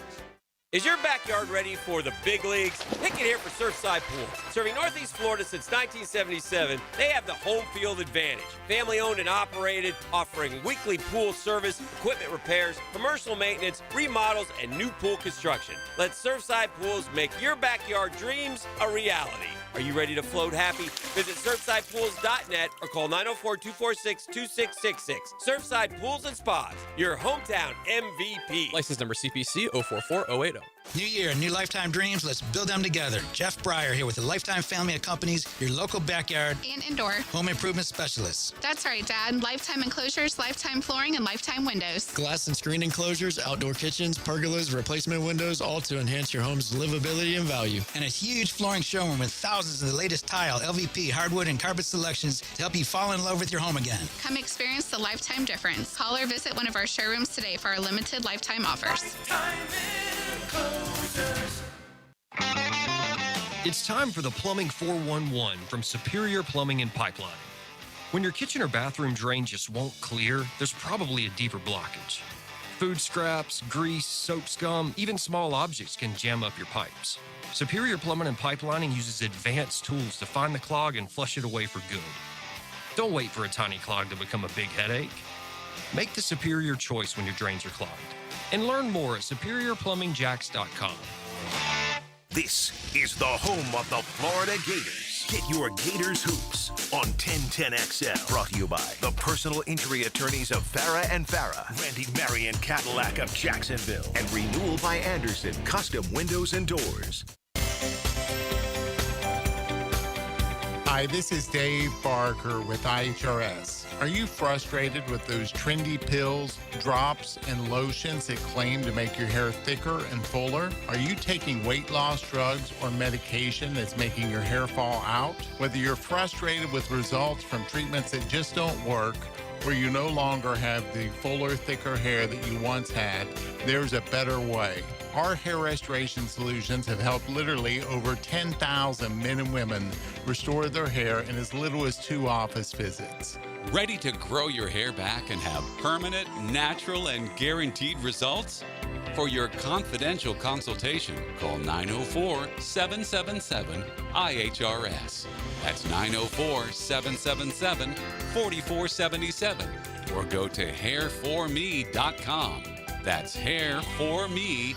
Is your backyard ready for the big leagues? Pick it here for Surfside Pools. Serving Northeast Florida since 1977, they have the home field advantage. Family owned and operated, offering weekly pool service, equipment repairs, commercial maintenance, remodels, and new pool construction. Let Surfside Pools make your backyard dreams a reality. Are you ready to float happy? Visit SurfsidePools.net or call 904-246-2666. Surfside Pools and Spas, your hometown MVP. License number CPC 044080. New year, new lifetime dreams. Let's build them together. Jeff Breyer here with the Lifetime Family of Companies, your local backyard and indoor home improvement specialists. That's right, Dad. Lifetime enclosures, lifetime flooring, and lifetime windows. Glass and screen enclosures, outdoor kitchens, pergolas, replacement windows, all to enhance your home's livability and value. And a huge flooring showroom with thousands of the latest tile, LVP, hardwood, and carpet selections to help you fall in love with your home again. Come experience the lifetime difference. Call or visit one of our showrooms today for our limited lifetime offers. It's time for the Plumbing 411 from Superior Plumbing and Pipelining. When your kitchen or bathroom drain just won't clear, there's probably a deeper blockage. Food scraps, grease, soap scum, even small objects can jam up your pipes. Superior Plumbing and Pipelining uses advanced tools to find the clog and flush it away for good. Don't wait for a tiny clog to become a big headache. Make the superior choice when your drains are clogged. And learn more at superiorplumbingjacks.com. This is the home of the Florida Gators. Get your Gators hoops on 1010XL. Brought to you by the personal injury attorneys of Farah and Farah, Randy Marion Cadillac of Jacksonville, and Renewal by Anderson Custom Windows and Doors. Hi, this is Dave Barker with IHRS. Are you frustrated with those trendy pills, drops, and lotions that claim to make your hair thicker and fuller? Are you taking weight loss drugs or medication that's making your hair fall out? Whether you're frustrated with results from treatments that just don't work, or you no longer have the fuller, thicker hair that you once had, there's a better way. Our hair restoration solutions have helped literally over 10,000 men and women restore their hair in as little as 2 office visits. Ready to grow your hair back and have permanent, natural, and guaranteed results? For your confidential consultation, call 904-777-IHRS. That's 904-777-4477. Or go to hairforme.com. That's hairforme.com.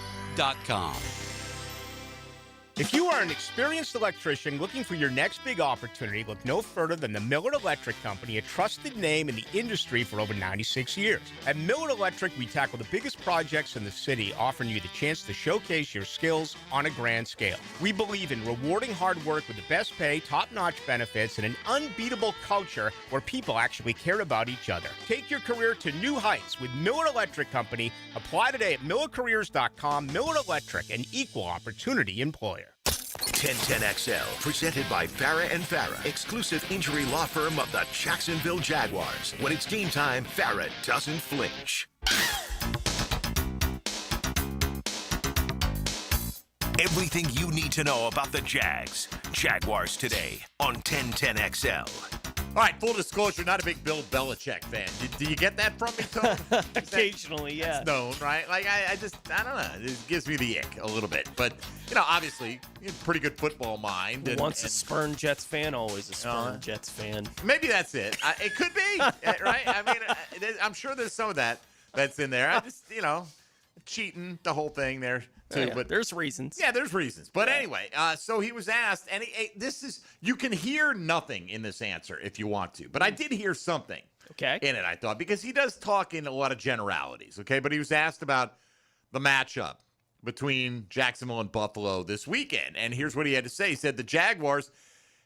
If you are an experienced electrician looking for your next big opportunity, look no further than the Miller Electric Company, a trusted name in the industry for over 96 years. At Miller Electric, we tackle the biggest projects in the city, offering you the chance to showcase your skills on a grand scale. We believe in rewarding hard work with the best pay, top-notch benefits, and an unbeatable culture where people actually care about each other. Take your career to new heights with Miller Electric Company. Apply today at millercareers.com. Miller Electric, an equal opportunity employer. 1010XL, presented by Farah and Farah, exclusive injury law firm of the Jacksonville Jaguars. When it's game time, Farah doesn't flinch. Everything you need to know about the Jags. Jaguars Today on 1010XL. All right, full disclosure, not a big Bill Belichick fan. Do you get that from me, Tom? Occasionally, yeah. That's known, right? Like, I don't know. It gives me the ick a little bit. But, you know, obviously, you have a pretty good football mind. Once a spurn Jets fan, always a spurn Jets fan. Maybe that's it. It could be, right? I mean, I'm sure there's some of that's in there. I just, you know, cheating, the whole thing there. Too, yeah, but there's reasons. Yeah, there's reasons. But anyway, so he was asked, and you can hear nothing in this answer if you want to, but I did hear something in it, I thought, because he does talk in a lot of generalities, okay? But he was asked about the matchup between Jacksonville and Buffalo this weekend, and here's what he had to say. He said the Jaguars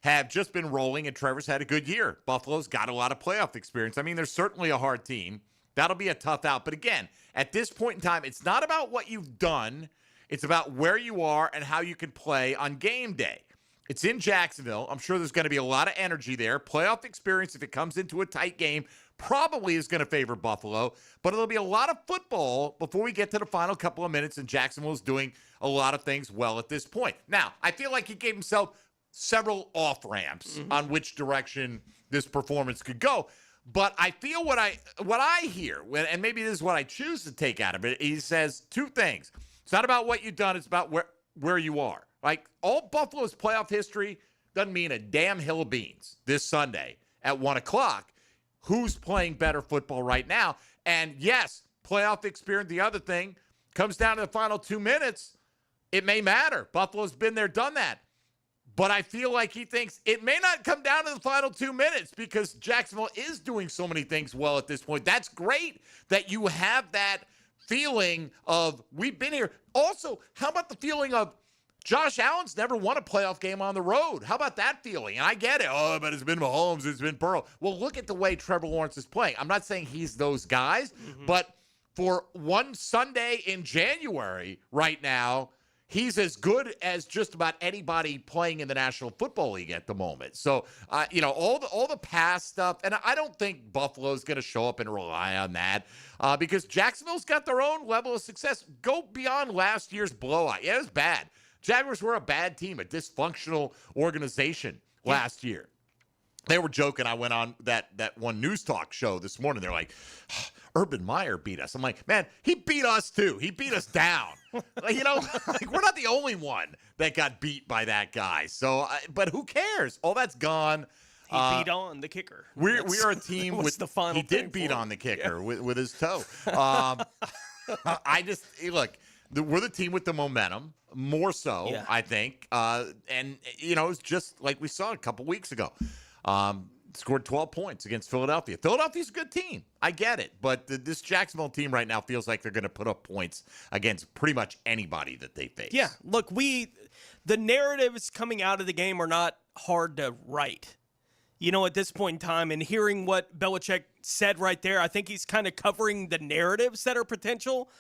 have just been rolling, and Trevor's had a good year. Buffalo's got a lot of playoff experience. I mean, they're certainly a hard team. That'll be a tough out. But again, at this point in time, it's not about what you've done. It's about where you are and how you can play on game day. It's in Jacksonville. I'm sure there's going to be a lot of energy there. Playoff experience, if it comes into a tight game, probably is going to favor Buffalo. But it'll be a lot of football before we get to the final couple of minutes, and Jacksonville is doing a lot of things well at this point. Now, I feel like he gave himself several off-ramps on which direction this performance could go. But I feel what I hear, and maybe this is what I choose to take out of it, he says two things. It's not about what you've done. It's about where you are. Like, all Buffalo's playoff history doesn't mean a damn hill of beans this Sunday at 1 o'clock. Who's playing better football right now? And, yes, playoff experience, the other thing, comes down to the final 2 minutes. It may matter. Buffalo's been there, done that. But I feel like he thinks it may not come down to the final 2 minutes because Jacksonville is doing so many things well at this point. That's great that you have that feeling of we've been here. Also, how about the feeling of Josh Allen's never won a playoff game on the road? How about that feeling? And I get it. Oh, but it's been Mahomes, it's been Burrow. Well, look at the way Trevor Lawrence is playing. I'm not saying he's those guys, but for one Sunday in January right now, he's as good as just about anybody playing in the National Football League at the moment. So, all the past stuff, and I don't think Buffalo's going to show up and rely on that because Jacksonville's got their own level of success. Go beyond last year's blowout. Yeah, it was bad. Jaguars were a bad team, a dysfunctional organization last year. They were joking. I went on that one news talk show this morning. They're like, Urban Meyer beat us. I'm like, man, he beat us too. He beat us down. We're not the only one that got beat by that guy. So, but who cares? All that's gone. He beat on the kicker. We are a team with the final. He did beat on the kicker with his toe. We're the team with the momentum, more so, I think. It's just like we saw a couple weeks ago. Scored 12 points against Philadelphia. Philadelphia's a good team. I get it. But this Jacksonville team right now feels like they're going to put up points against pretty much anybody that they face. Yeah, look, the narratives coming out of the game are not hard to write. At this point in time, and hearing what Belichick said right there, I think he's kind of covering the narratives that are potential,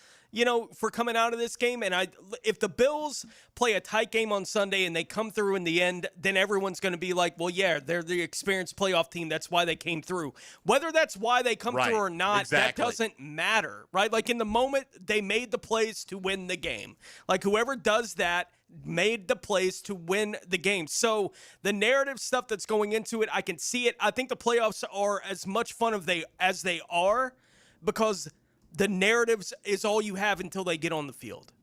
for coming out of this game. And if the Bills play a tight game on Sunday and they come through in the end, then everyone's going to be like, well, yeah, they're the experienced playoff team. That's why they came through. Whether that's why they come through or not, that doesn't matter, right? Like in the moment, they made the plays to win the game. Like whoever does that made the plays to win the game. So the narrative stuff that's going into it, I can see it. I think the playoffs are as much fun as they are because the narratives is all you have until they get on the field,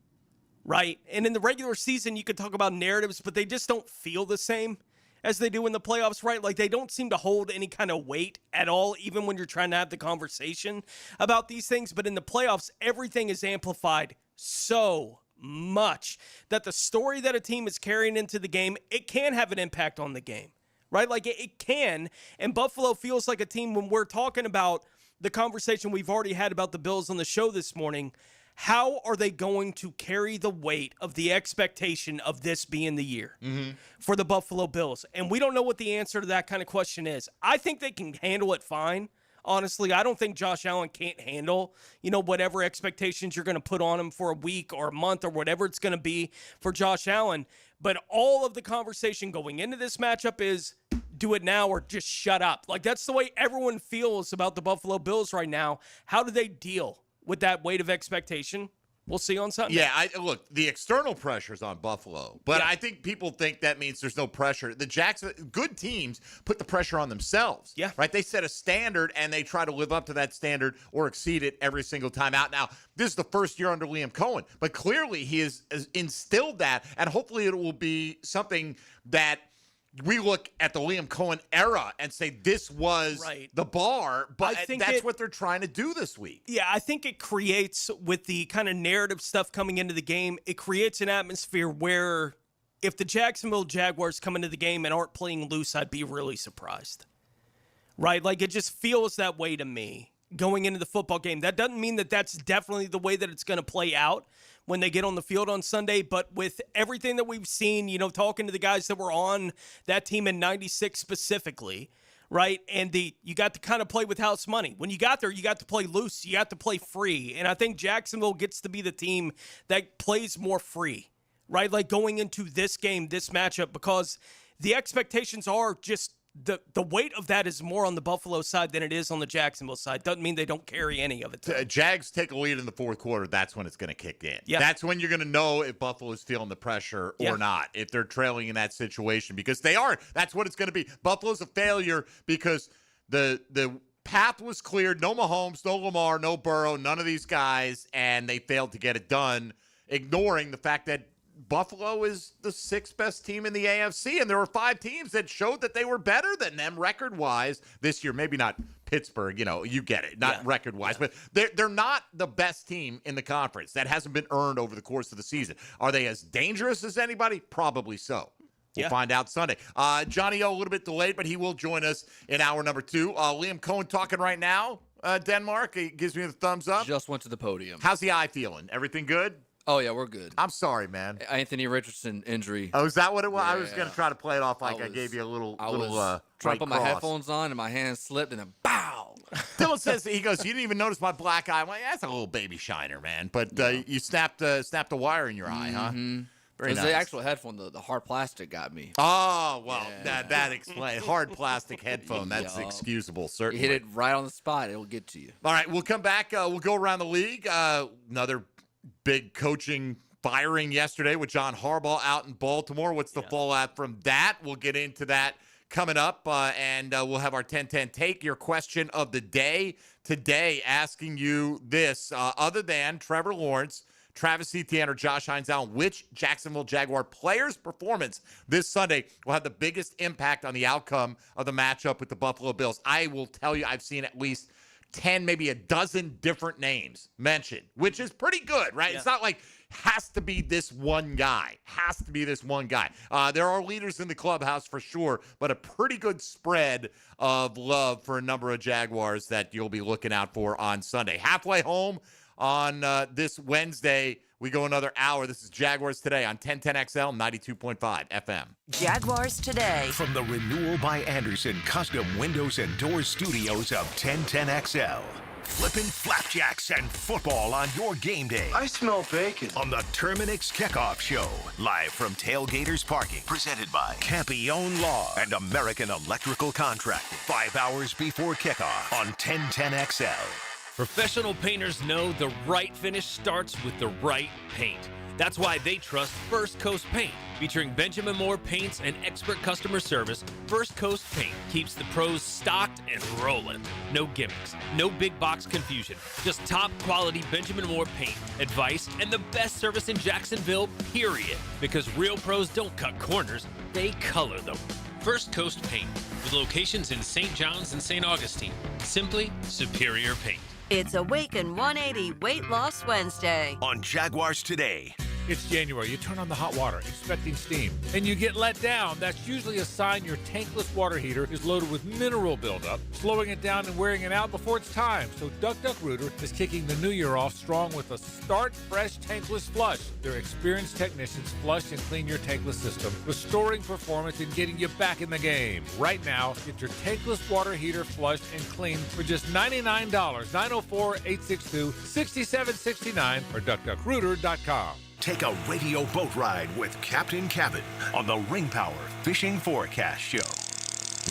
right? And in the regular season, you could talk about narratives, but they just don't feel the same as they do in the playoffs, right? Like they don't seem to hold any kind of weight at all, even when you're trying to have the conversation about these things. But in the playoffs, everything is amplified so much that the story that a team is carrying into the game, it can have an impact on the game, right? Like it can. And Buffalo feels like a team when we're talking about the conversation we've already had about the Bills on the show this morning. How are they going to carry the weight of the expectation of this being the year for the Buffalo Bills? And we don't know what the answer to that kind of question is. I think they can handle it fine. Honestly, I don't think Josh Allen can't handle, whatever expectations you're going to put on him for a week or a month or whatever it's going to be for Josh Allen. But all of the conversation going into this matchup is do it now or just shut up. Like that's the way everyone feels about the Buffalo Bills right now. How do they deal with that weight of expectation? We'll see on Sunday. Yeah, look, the external pressure's on Buffalo, but I think people think that means there's no pressure. The good teams put the pressure on themselves. Yeah. Right? They set a standard, and they try to live up to that standard or exceed it every single time out. Now, this is the first year under Liam Cohen, but clearly he has instilled that, and hopefully it will be something that we look at the Liam Cohen era and say this was the bar, but that's what they're trying to do this week. Yeah, I think it creates, with the kind of narrative stuff coming into the game, it creates an atmosphere where if the Jacksonville Jaguars come into the game and aren't playing loose, I'd be really surprised. Right? Like it just feels that way to me going into the football game. That doesn't mean that that's definitely the way that it's going to play out when they get on the field on Sunday. But with everything that we've seen, talking to the guys that were on that team in 96 specifically, right? And you got to kind of play with house money. When you got there, you got to play loose. You got to play free. And I think Jacksonville gets to be the team that plays more free, right? Like going into this game, this matchup, because the expectations are just the weight of that is more on the Buffalo side than it is on the Jacksonville side. Doesn't mean they don't carry any of it. Jags take a lead in the fourth quarter. That's when it's going to kick in. Yeah. That's when you're going to know if Buffalo's feeling the pressure or not, if they're trailing in that situation, because they are. That's what it's going to be. Buffalo's a failure because the path was cleared. No Mahomes, no Lamar, no Burrow, none of these guys, and they failed to get it done, ignoring the fact that Buffalo is the sixth best team in the AFC, and there were 5 teams that showed that they were better than them record-wise this year. Maybe not Pittsburgh, you get it, not record-wise, but they're not the best team in the conference. That hasn't been earned over the course of the season. Are they as dangerous as anybody? Probably so. We'll find out Sunday. Johnny O, a little bit delayed, but he will join us in hour number 2. Liam Cohen talking right now Denmark? He gives me the thumbs up. Just went to the podium. How's the eye feeling? Everything good? Oh, yeah, we're good. I'm sorry, man. Anthony Richardson injury. Oh, is that what it was? Yeah. I was going to try to play it off like I gave you a little trying to put my headphones on, and my hand slipped, and then bow. Dylan says, he goes, you didn't even notice my black eye. I'm like, that's a little baby shiner, man. But you snapped a wire in your eye, huh? Very It was nice. the actual headphone, the hard plastic got me. Oh, well, that explains. Hard plastic headphone. That's excusable, certainly. You hit it right on the spot. It'll get to you. All right, we'll come back. We'll go around the league. Another big coaching firing yesterday with John Harbaugh out in Baltimore. What's the fallout from that? We'll get into that coming up, and we'll have our 10-10 take. Your question of the day today, asking you this. Other than Trevor Lawrence, Travis Etienne, or Josh Hines Allen, which Jacksonville Jaguar player's performance this Sunday will have the biggest impact on the outcome of the matchup with the Buffalo Bills? I will tell you, I've seen at least 10, maybe a dozen different names mentioned, which is pretty good, right? Yeah. It's not like has to be this one guy. There are leaders in the clubhouse for sure, but a pretty good spread of love for a number of Jaguars that you'll be looking out for on Sunday. Halfway home on this Wednesday, we go another hour. This is Jaguars Today on 1010XL 92.5 FM. Jaguars Today. From the Renewal by Anderson Custom Windows and Doors studios of 1010XL. Flipping flapjacks and football on your game day. I smell bacon. On the Terminix Kickoff Show. Live from Tailgaters Parking. Presented by Campione Law and American Electrical Contracting. 5 hours before kickoff on 1010XL. Professional painters know the right finish starts with the right paint. That's why they trust First Coast Paint. Featuring Benjamin Moore paints and expert customer service, First Coast Paint keeps the pros stocked and rolling. No gimmicks, no big box confusion, just top quality Benjamin Moore paint, advice, and the best service in Jacksonville, period. Because real pros don't cut corners, they color them. First Coast Paint, with locations in St. John's and St. Augustine. Simply superior paint. It's Awaken 180 Weight Loss Wednesday. On Jaguars Today. It's January. You turn on the hot water, expecting steam, and you get let down. That's usually a sign your tankless water heater is loaded with mineral buildup, slowing it down and wearing it out before it's time. So Duck Duck Rooter is kicking the new year off strong with a Start Fresh Tankless Flush. Their experienced technicians flush and clean your tankless system, restoring performance and getting you back in the game. Right now, get your tankless water heater flushed and cleaned for just $99, 904-862-6769 or duckduckrooter.com. Take a radio boat ride with Captain Cabin on the Ring Power Fishing Forecast Show.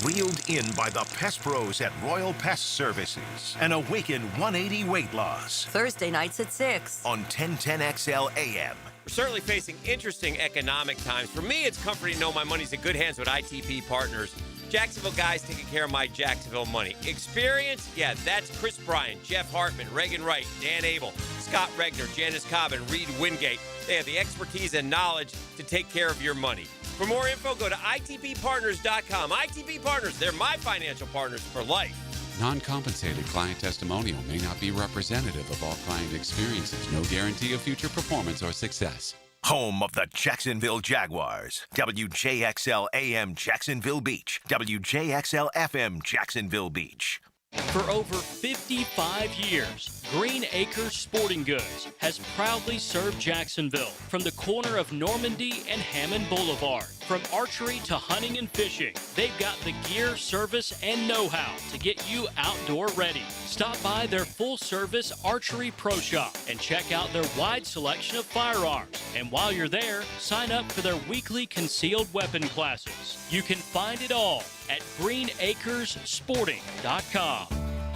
Reeled in by the Pest Pros at Royal Pest Services and Awaken 180 Weight Loss. Thursday nights at 6 on 1010XL AM. We're certainly facing interesting economic times. For me, it's comforting to know my money's in good hands with ITP Partners. Jacksonville guys taking care of my Jacksonville money. Experience? Yeah, that's Chris Bryan, Jeff Hartman, Reagan Wright, Dan Abel, Scott Regner, Janice Cobb, and Reed Wingate. They have the expertise and knowledge to take care of your money. For more info, go to itppartners.com. ITP Partners, they're my financial partners for life. Non-compensated client testimonial may not be representative of all client experiences. No guarantee of future performance or success. Home of the Jacksonville Jaguars. WJXL AM Jacksonville Beach. WJXL FM Jacksonville Beach. For over 55 years, Green Acres Sporting Goods has proudly served Jacksonville from the corner of Normandy and Hammond Boulevard. From archery to hunting and fishing, they've got the gear, service, and know-how to get you outdoor ready. Stop by their full-service archery pro shop and check out their wide selection of firearms. And while you're there, sign up for their weekly concealed weapon classes. You can find it all at greenacresporting.com.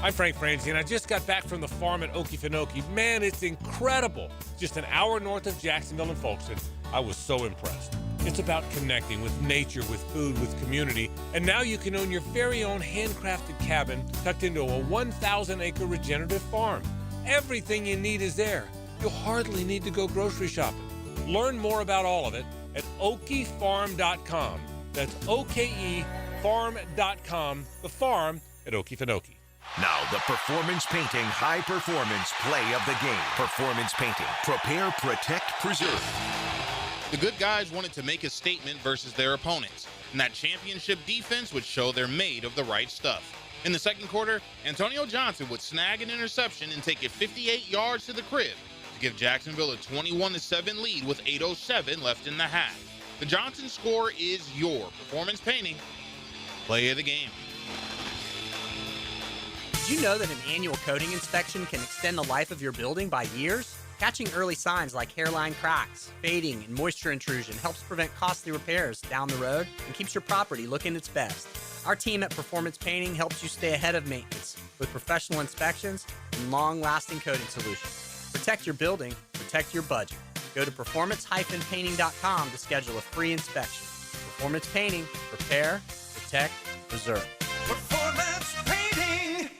I'm Frank Franzi, and I just got back from the farm at Okefenokee. Man, it's incredible. Just an hour north of Jacksonville and Folkestone. I was so impressed. It's about connecting with nature, with food, with community. And now you can own your very own handcrafted cabin tucked into a 1,000-acre regenerative farm. Everything you need is there. You'll hardly need to go grocery shopping. Learn more about all of it at okefarm.com. That's OKEfarm.com, the farm at Okefenokee. Now, the Performance Painting High Performance Play of the Game. Performance Painting. Prepare, protect, preserve. The good guys wanted to make a statement versus their opponents, and that championship defense would show they're made of the right stuff. In the second quarter, Antonio Johnson would snag an interception and take it 58 yards to the crib to give Jacksonville a 21-7 lead with 8:07 left in the half. The Johnson score is your Performance Painting play of the game. Did you know that an annual coating inspection can extend the life of your building by years? Catching early signs like hairline cracks, fading, and moisture intrusion helps prevent costly repairs down the road and keeps your property looking its best. Our team at Performance Painting helps you stay ahead of maintenance with professional inspections and long-lasting coating solutions. Protect your building, protect your budget. Go to performance-painting.com to schedule a free inspection. Performance Painting, repair, protect, preserve. Performance Painting.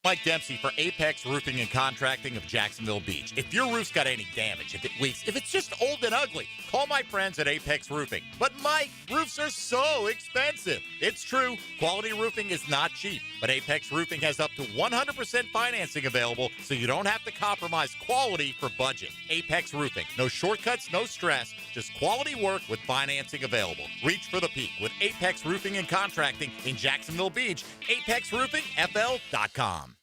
Mike Dempsey for Apex Roofing and Contracting of Jacksonville Beach. If your roof's got any damage, if it leaks, if it's just old and ugly, call my friends at Apex Roofing. But Mike, roofs are so expensive. It's true, quality roofing is not cheap, but Apex Roofing has up to 100% financing available, so you don't have to compromise quality for budget. Apex Roofing, no shortcuts, no stress, just quality work with financing available. Reach for the peak with Apex Roofing and Contracting in Jacksonville Beach. ApexRoofingFL.com.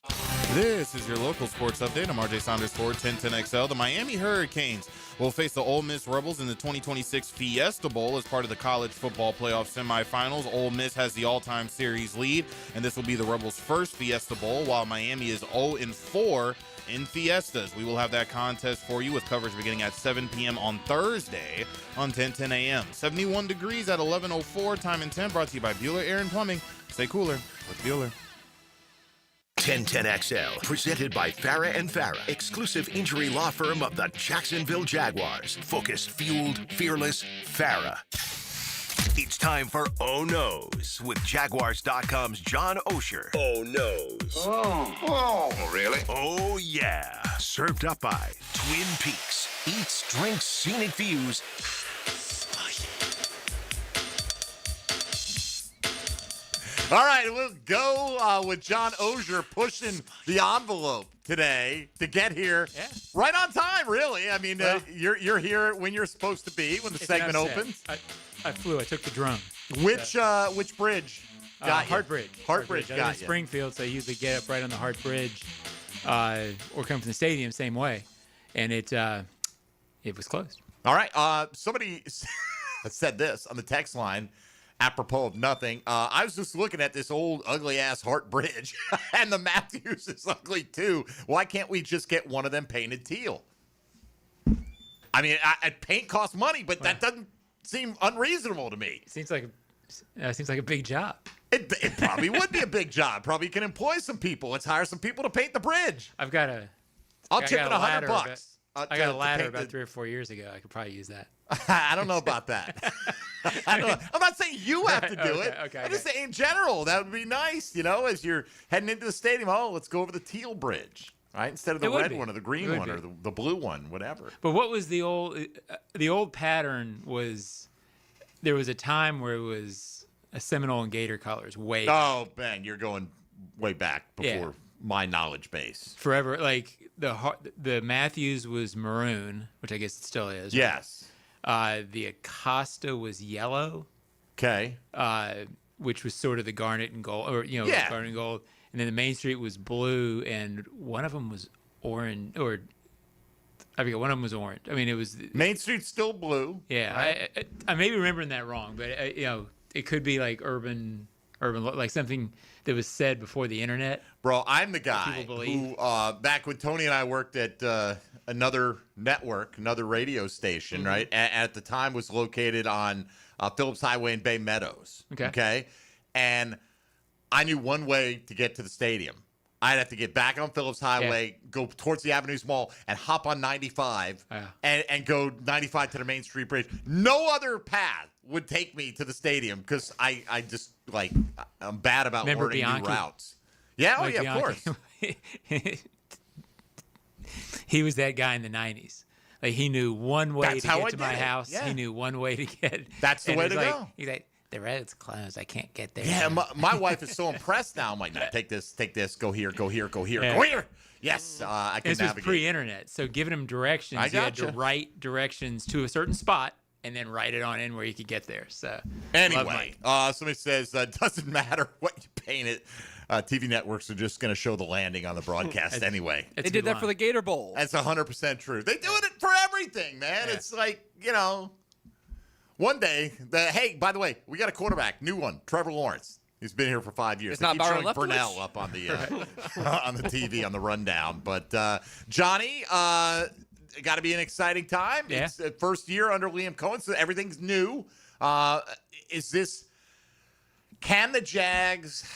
This is your local sports update. I'm RJ Saunders for 1010XL. The Miami Hurricanes will face the Ole Miss Rebels in the 2026 Fiesta Bowl as part of the college football playoff semifinals. Ole Miss has the all-time series lead, and this will be the Rebels' first Fiesta Bowl, while Miami is 0-4 in Fiestas. We will have that contest for you with coverage beginning at 7 p.m. on Thursday on 1010 a.m. 71 degrees at 11:04. Time and 10 brought to you by Bueller Air and Plumbing. Stay cooler with Bueller. 1010XL, presented by Farah and Farah, exclusive injury law firm of the Jacksonville Jaguars. Focused, fueled, fearless, Farah. It's time for Oh No's with Jaguars.com's John Oehser. Oh No's. Oh, really? Oh, yeah. Served up by Twin Peaks. Eats, drinks, scenic views. All right, we'll go with John Oehser pushing the envelope today to get here right on time, really. I mean, you're here when you're supposed to be, when the segment opens. I flew. I took the drone. Which bridge got you? Hart Bridge. Hart Bridge I live got in Springfield, so I usually get up right on the Hart Bridge or come from the stadium, same way. And it was closed. All right. Somebody said this on the text line. Apropos of nothing, I was just looking at this old ugly-ass Hart Bridge, and the Matthews is ugly too. Why can't we just get one of them painted teal? I mean, paint costs money, but that doesn't seem unreasonable to me. Seems like a big job. It probably would be a big job. Probably can employ some people. Let's hire some people to paint the bridge. I've got a. I'll chip in $100. I got a ladder about 3 or 4 years ago. I could probably use that. I don't know about that. I'm not saying you have to do it. I'm just saying in general, that would be nice, as you're heading into the stadium. Oh, let's go over the teal bridge, right? Instead of the red one or the green one or the blue one, whatever. But what was the old pattern was there was a time where it was a Seminole and Gator colors way back. Oh, Ben, you're going way back before my knowledge base. Forever. Like the Matthews was maroon, which I guess it still is. Right? Yes. The Acosta was yellow. Okay. Which was sort of the garnet and gold, garnet and gold. And then the Main Street was blue, and one of them was orange, or I forget. One of them was orange. I mean, it was Main Street's still blue. Yeah, right? I may be remembering that wrong, but it could be like urban, like something that was said before the internet. Bro, I'm the guy who, back when Tony and I worked at another network, another radio station, right? At the time was located on Phillips Highway in Bay Meadows. Okay. And I knew one way to get to the stadium. I'd have to get back on Phillips Highway, go towards the Avenues Mall, and hop on 95 and go 95 to the Main Street Bridge. No other path would take me to the stadium because I just, I'm bad about learning new routes. Yeah, of course. He was that guy in the 90s. Like, he knew one way to get to my house. Yeah. He knew one way to get. That's the way to go. He's like, the road's closed. I can't get there. Yeah, my wife is so impressed now. I'm like, no, take this, go here, go here, go here. Yes, I can navigate. This was pre-internet, so giving him directions, you had to write directions to a certain spot and then write it on in where you could get there. So anyway, somebody says doesn't matter what you paint it. TV networks are just going to show the landing on the broadcast anyway. They did that for the Gator Bowl. That's 100% true. They do it for everything, man. It's like, one day, hey, by the way, we got a quarterback, new one, Trevor Lawrence. He's been here for 5 years. It's not Byron Leftwich? Burnell up on the on the TV on the rundown. But Johnny, got to be an exciting time. Yeah. It's the first year under Liam Cohen, so everything's new. Can the Jags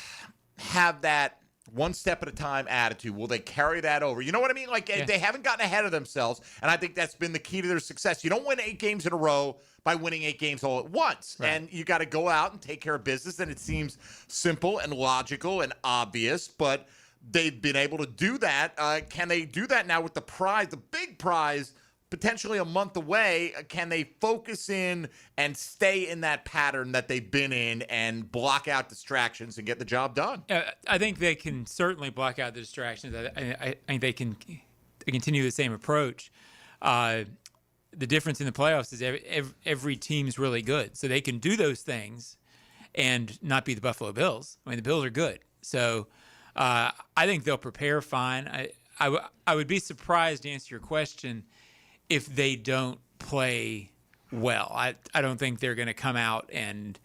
have that one step at a time attitude? Will they carry that over? You know what I mean? Like, they haven't gotten ahead of themselves, and I think that's been the key to their success. You don't win 8 games in a row by winning 8 games all at once. Right. And you got to go out and take care of business, and it seems simple and logical and obvious, but they've been able to do that. Can they do that now with the prize, the big prize, potentially a month away? Can they focus in and stay in that pattern that they've been in and block out distractions and get the job done? I think they can certainly block out the distractions. I think they can continue the same approach. The difference in the playoffs is every team's really good. So they can do those things and not be the Buffalo Bills. I mean, the Bills are good. So I think they'll prepare fine. I would be surprised, to answer your question, if they don't play well. I don't think they're going to come out and,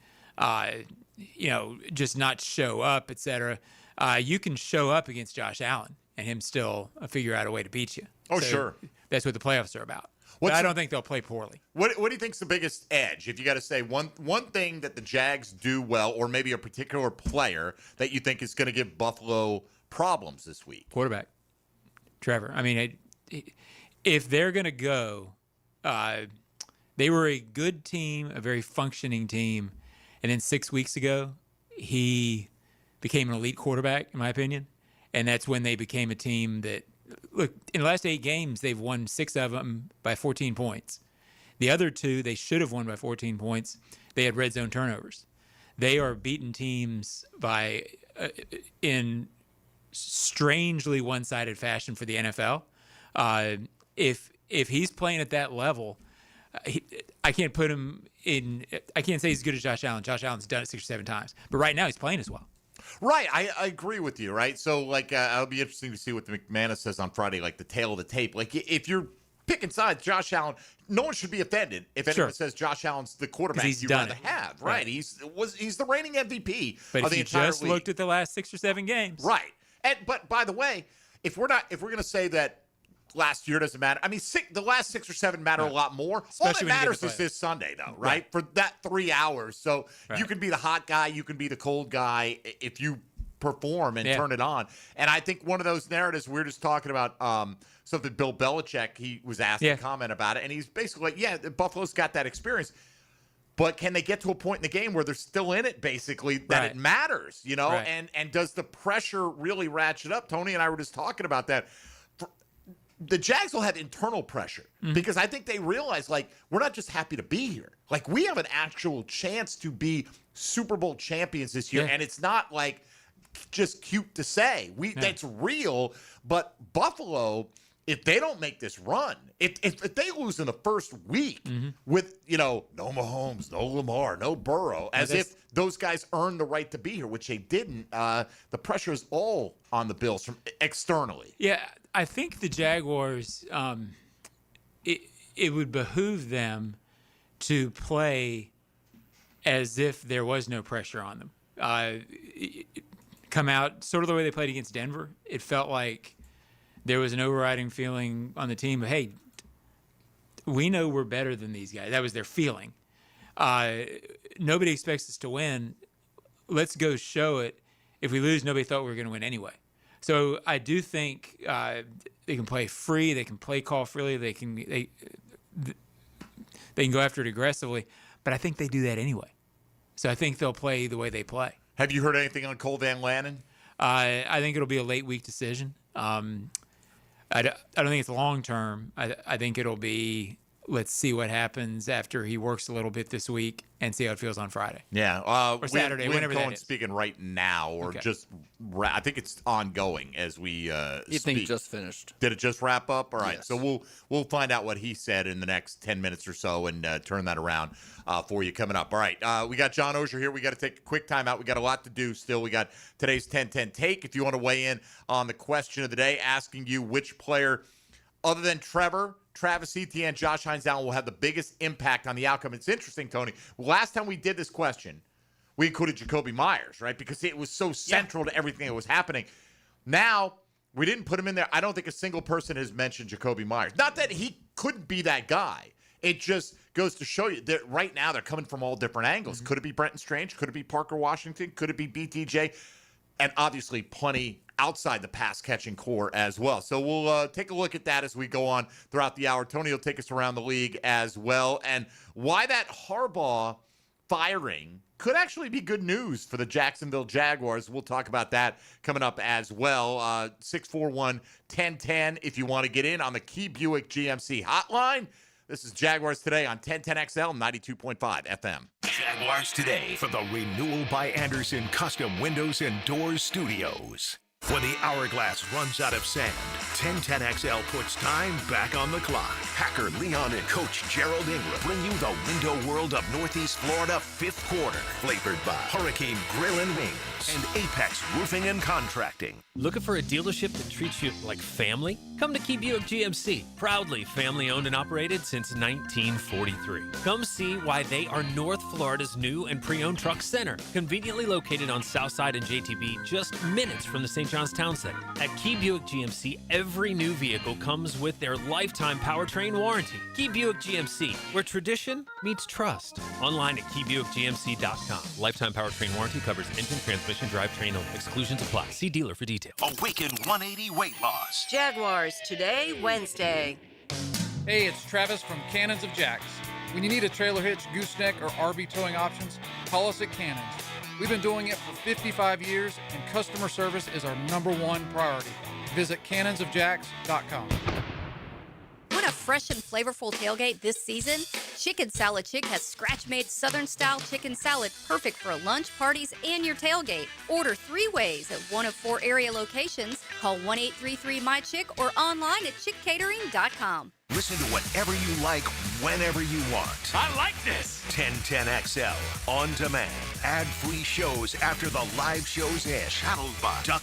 just not show up, et cetera. You can show up against Josh Allen and him still figure out a way to beat you. Oh, sure. That's what the playoffs are about. But I don't think they'll play poorly. What do you think's the biggest edge? If you got to say one thing that the Jags do well, or maybe a particular player that you think is going to give Buffalo problems this week? Quarterback, Trevor. I mean, if they're going to go, they were a good team, a very functioning team, and then 6 weeks ago, he became an elite quarterback, in my opinion, and that's when they became a team that, look, in the last 8 games, they've won 6 of them by 14 points. The other 2, they should have won by 14 points. They had red zone turnovers. They are beating teams by in strangely one-sided fashion for the NFL. If he's playing at that level, I can't put him in. I can't say he's as good as Josh Allen. Josh Allen's done it 6 or 7 times, but right now he's playing as well. Right, I agree with you. Right, so it'll be interesting to see what the McManus says on Friday, like the tail of the tape. Like if you're picking sides, Josh Allen, no one should be offended if anyone says Josh Allen's the quarterback you'd rather have. Right, he's the reigning MVP. But of the if you entire just league. looked at the last 6 or 7 games, right? But by the way, if we're going to say that last year doesn't matter, I mean, the last 6 or 7 matter a lot more. Especially all that matters is this Sunday, though, right? For that 3 hours, so you can be the hot guy, you can be the cold guy if you perform and turn it on. And I think one of those narratives, we were just talking about something Bill Belichick, he was asked to comment about it, and he's basically like, Buffalo's got that experience. But can they get to a point in the game where they're still in it, basically, that it matters, And does the pressure really ratchet up? Tony and I were just talking about that. The Jags will have internal pressure because I think they realize, we're not just happy to be here. We have an actual chance to be Super Bowl champions this year, and it's not just cute to say. That's real, but Buffalo, if they don't make this run, if they lose in the first week with, no Mahomes, no Lamar, no Burrow, as if those guys earned the right to be here, which they didn't, the pressure is all on the Bills from externally. Yeah, I think the Jaguars, it would behoove them to play as if there was no pressure on them. Come out sort of the way they played against Denver. It felt like there was an overriding feeling on the team of, hey, we know we're better than these guys. That was their feeling. Nobody expects us to win. Let's go show it. If we lose, nobody thought we were going to win anyway. So I do think they can play free. They can play call freely. They can go after it aggressively. But I think they do that anyway. So I think they'll play the way they play. Have you heard anything on Cole Van Lanen? I think it'll be a late week decision. I don't think it's long term. I think it'll be let's see what happens after he works a little bit this week and see how it feels on Friday. Yeah. Or Saturday, Liam whenever that Cohen's is. speaking right now, or Okay. just, I think it's ongoing as we You speak. think it just finished? Did it just wrap up? All right. Yes. So we'll find out what he said in the next 10 minutes or so and turn that around for you coming up. All right. We got John Oehser here. We got to take a quick time out. We got a lot to do still. We got today's 10-10 take. If you want to weigh in on the question of the day, asking you which player other than Trevor, Travis Etienne, Josh Hines Allen will have the biggest impact on the outcome. It's interesting, Tony. Last time we did this question, we included Jacoby Myers, right? Because it was so central to everything that was happening. Now, we didn't put him in there. I don't think a single person has mentioned Jacoby Myers. Not that he couldn't be that guy. It just goes to show you that right now they're coming from all different angles. Could it be Brenton Strange? Could it be Parker Washington? Could it be BTJ? And obviously plenty outside the pass-catching core as well. So we'll take a look at that as we go on throughout the hour. Tony will take us around the league as well, and why that Harbaugh firing could actually be good news for the Jacksonville Jaguars. We'll talk about that coming up as well. 641-1010 if you want to get in on the Key Buick GMC hotline. This is Jaguars Today on 1010XL 92.5 FM. Jaguars Today for the Renewal by Anderson Custom Windows and Doors Studios. When the hourglass runs out of sand, 1010XL puts time back on the clock. Hacker Leon and Coach Gerald Ingram bring you the window world of Northeast Florida 5th quarter, flavored by Hurricane Grill and Wings and Apex Roofing and Contracting. Looking for a dealership that treats you like family? Come to Key Buick GMC, proudly family owned and operated since 1943. Come see why they are North Florida's new and pre-owned truck center, conveniently located on Southside and JTB, just minutes from the St. John's Town Center. At Key Buick GMC, every new vehicle comes with their lifetime powertrain warranty. Key Buick GMC, where tradition meets trust. Online at keybuickgmc.com. Lifetime powertrain warranty covers engine, transmission, drivetrain only. Exclusions apply. See dealer for details. Awaken 180 weight loss. Jaguars Today, Wednesday. Hey, it's Travis from Cannons of Jacks. When you need a trailer hitch, gooseneck, or RV towing options, call us at Cannons. We've been doing it for 55 years, and customer service is our #1 priority. Visit cannonsofjacks.com. Want a fresh and flavorful tailgate this season? Chicken Salad Chick has scratch-made Southern-style chicken salad perfect for lunch, parties, and your tailgate. Order 3 ways at one of 4 area locations. Call 1-833-MY-CHICK or online at chickcatering.com. Listen to whatever you like, whenever you want. I like this. 1010XL on demand. Ad-free shows after the live shows end. Shadowed by Duck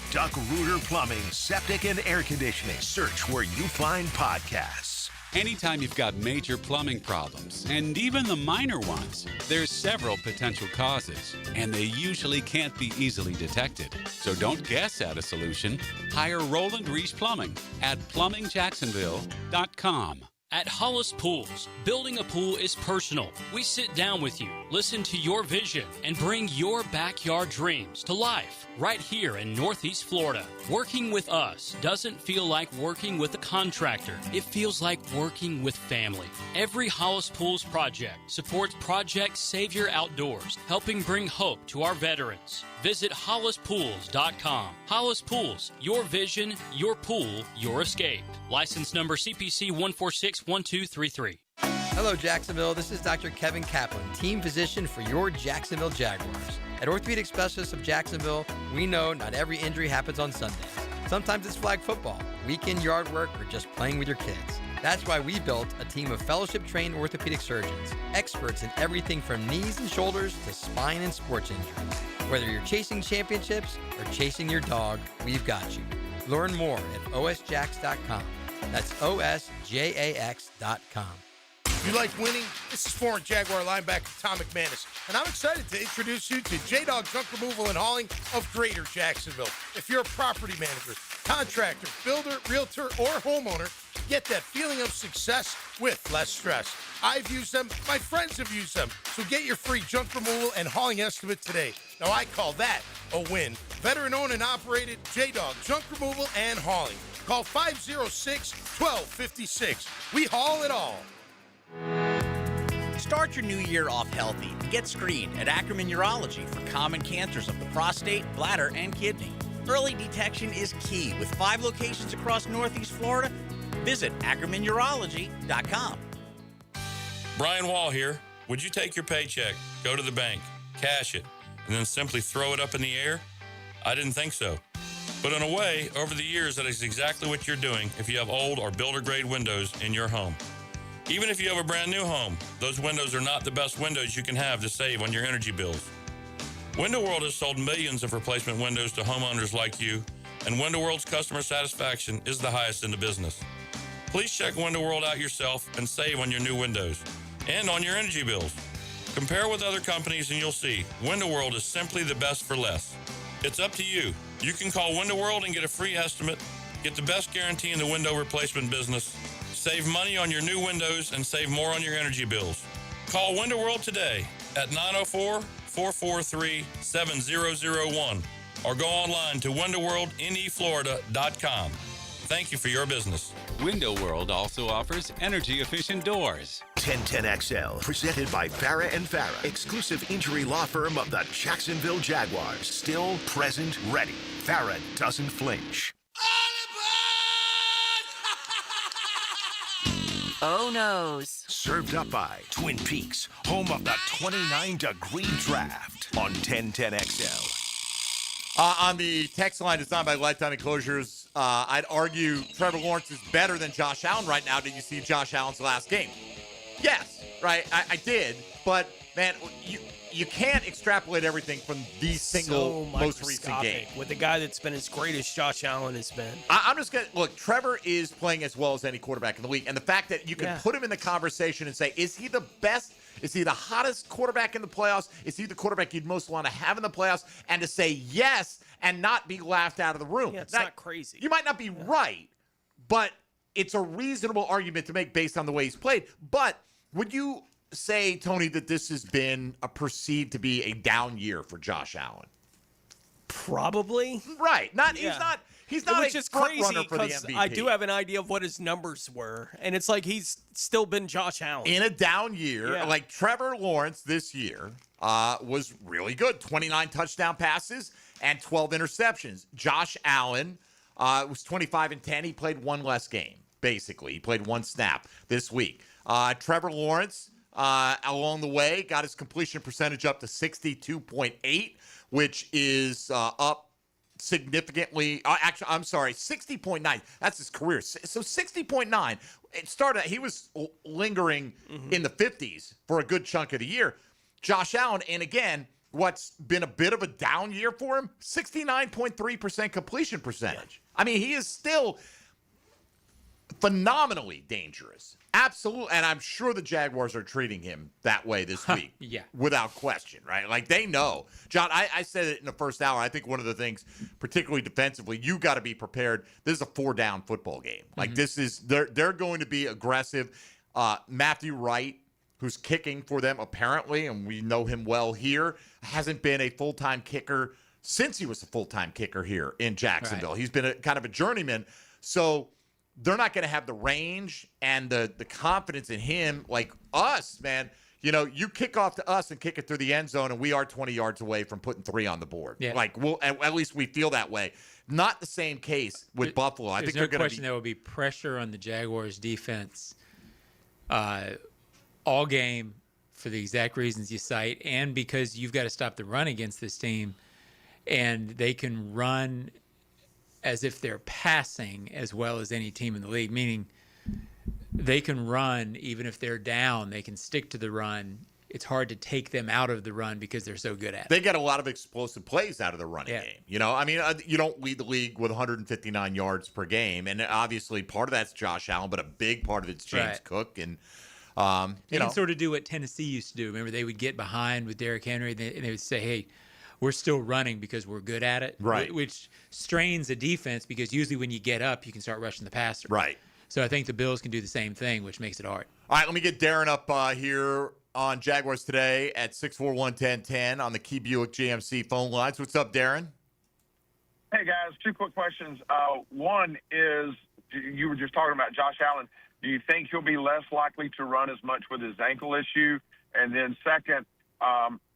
Rooter Plumbing, Septic and Air Conditioning. Search where you find podcasts. Anytime you've got major plumbing problems, and even the minor ones, there's several potential causes, and they usually can't be easily detected. So don't guess at a solution. Hire Roland Reese Plumbing at plumbingjacksonville.com. At Hollis Pools, building a pool is personal. We sit down with you, listen to your vision, and bring your backyard dreams to life right here in Northeast Florida. Working with us doesn't feel like working with a contractor. It feels like working with family. Every Hollis Pools project supports Project Savior Outdoors, helping bring hope to our veterans. Visit hollispools.com. Hollis Pools, your vision, your pool, your escape. License number CPC 1461233. Hello, Jacksonville. This is Dr. Kevin Kaplan, team physician for your Jacksonville Jaguars. At Orthopedic Specialists of Jacksonville, we know not every injury happens on Sundays. Sometimes it's flag football, weekend yard work, or just playing with your kids. That's why we built a team of fellowship-trained orthopedic surgeons, experts in everything from knees and shoulders to spine and sports injuries. Whether you're chasing championships or chasing your dog, we've got you. Learn more at osjax.com. That's osjax.com. You like winning? This is former Jaguar linebacker Tom McManus, and I'm excited to introduce you to J-Dog Junk Removal and Hauling of Greater Jacksonville. If you're a property manager, contractor, builder, realtor, or homeowner, get that feeling of success with less stress. I've used them. My friends have used them. So get your free junk removal and hauling estimate today. Now, I call that a win. Veteran-owned and operated J-Dog Junk Removal and Hauling. Call 506-1256. We haul it all. Start your new year off healthy and get screened at Ackerman Urology for common cancers of the prostate, bladder, and kidney. Early detection is key with 5 locations across Northeast Florida. Visit AckermanUrology.com. Brian Wall here. Would you take your paycheck, go to the bank, cash it, and then simply throw it up in the air? I didn't think so. But in a way, over the years, that is exactly what you're doing if you have old or builder-grade windows in your home. Even if you have a brand new home, those windows are not the best windows you can have to save on your energy bills. Window World has sold millions of replacement windows to homeowners like you, and Window World's customer satisfaction is the highest in the business. Please check Window World out yourself and save on your new windows and on your energy bills. Compare with other companies and you'll see Window World is simply the best for less. It's up to you. You can call Window World and get a free estimate, get the best guarantee in the window replacement business, save money on your new windows, and save more on your energy bills. Call Window World today at 904-443-7001 or go online to windowworldneflorida.com. Thank you for your business. Window World also offers energy-efficient doors. 1010XL, presented by Farah & Farah, exclusive injury law firm of the Jacksonville Jaguars. Still, present, ready. Farah doesn't flinch. Oh noes. Served up by Twin Peaks, home of the 29-degree draft on 1010XL. On the text line designed by Lifetime Enclosures, I'd argue Trevor Lawrence is better than Josh Allen right now. Did you see Josh Allen's last game? Yes, right. I did. But, man, you can't extrapolate everything from the single most recent game. With the guy that's been as great as Josh Allen has been. I'm just going to look, Trevor is playing as well as any quarterback in the league. And the fact that you can put him in the conversation and say, is he the best? Is he the hottest quarterback in the playoffs? Is he the quarterback you'd most want to have in the playoffs? And to say yes and not be laughed out of the room. Yeah, it's not crazy. You might not be right, but it's a reasonable argument to make based on the way he's played. But would you say, Tony, that this has been perceived to be a down year for Josh Allen? Probably. Right. He's not which a is front crazy runner for the because MVP. I do have an idea of what his numbers were, and it's like he's still been Josh Allen. In a down year, Yeah. like Trevor Lawrence this year was really good. 29 touchdown passes and 12 interceptions. Josh Allen was 25-10. He played one less game, basically. He played one snap this week. Trevor Lawrence, along the way, got his completion percentage up to 62.8, which is up significantly. Actually, I'm sorry, 60.9. That's his career. So 60.9. It started, he was lingering in the 50s for a good chunk of the year. Josh Allen, and again, what's been a bit of a down year for him, 69.3% completion percentage. I mean, he is still phenomenally dangerous. Absolutely. And I'm sure the Jaguars are treating him that way this week. Yeah. Without question, right? Like, they know. John, I said it in the first hour. I think one of the things, particularly defensively, you got to be prepared. This is a 4-down football game. Like, this is, they're going to be aggressive. Matthew Wright, who's kicking for them apparently, and we know him well here, hasn't been a full-time kicker since he was a full-time kicker here in Jacksonville. Right. He's been kind of a journeyman. So they're not going to have the range and the confidence in him like us, man. You know, you kick off to us and kick it through the end zone, and we are 20 yards away from putting 3 on the board. Yeah. Like, at least we feel that way. Not the same case with Buffalo. I think they're going to be. There will be pressure on the Jaguars defense all game for the exact reasons you cite, and because you've got to stop the run against this team, and they can run as if they're passing as well as any team in the league, meaning they can run even if they're down. They can stick to the run. It's hard to take them out of the run because they're so good at it. They get a lot of explosive plays out of the running game. You know, I mean, you don't lead the league with 159 yards per game, and obviously part of that's Josh Allen, but a big part of it's James Cook. And, you can sort of do what Tennessee used to do. Remember, they would get behind with Derrick Henry, and they would say, hey, we're still running because we're good at it. Right. Which strains a defense because usually when you get up, you can start rushing the passer. Right. So I think the Bills can do the same thing, which makes it hard. All right, let me get Darren up here on Jaguars Today at 641-1010 on the Key Buick GMC phone lines. What's up, Darren? Hey, guys, 2 quick questions. One is, you were just talking about Josh Allen. Do you think he'll be less likely to run as much with his ankle issue? And then second,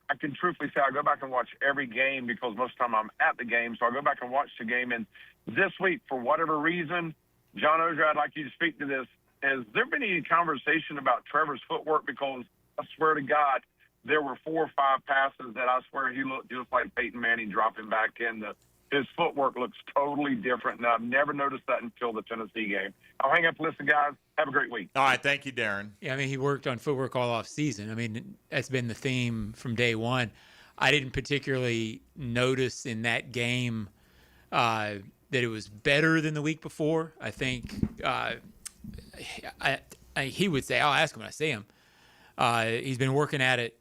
I can truthfully say I go back and watch every game because most of the time I'm at the game. So I go back and watch the game. And this week, for whatever reason, John Oehser, I'd like you to speak to this. has there been any conversation about Trevor's footwork? Because I swear to God, there were 4 or 5 passes that I swear he looked just like Peyton Manning dropping back in. His footwork looks totally different, and I've never noticed that until the Tennessee game. I'll hang up and listen, guys. Have a great week. All right, thank you, Darren. Yeah, I mean, he worked on footwork all off season. I mean, that's been the theme from day one. I didn't particularly notice in that game that it was better than the week before. I think he would say, I'll ask him when I see him. He's been working at it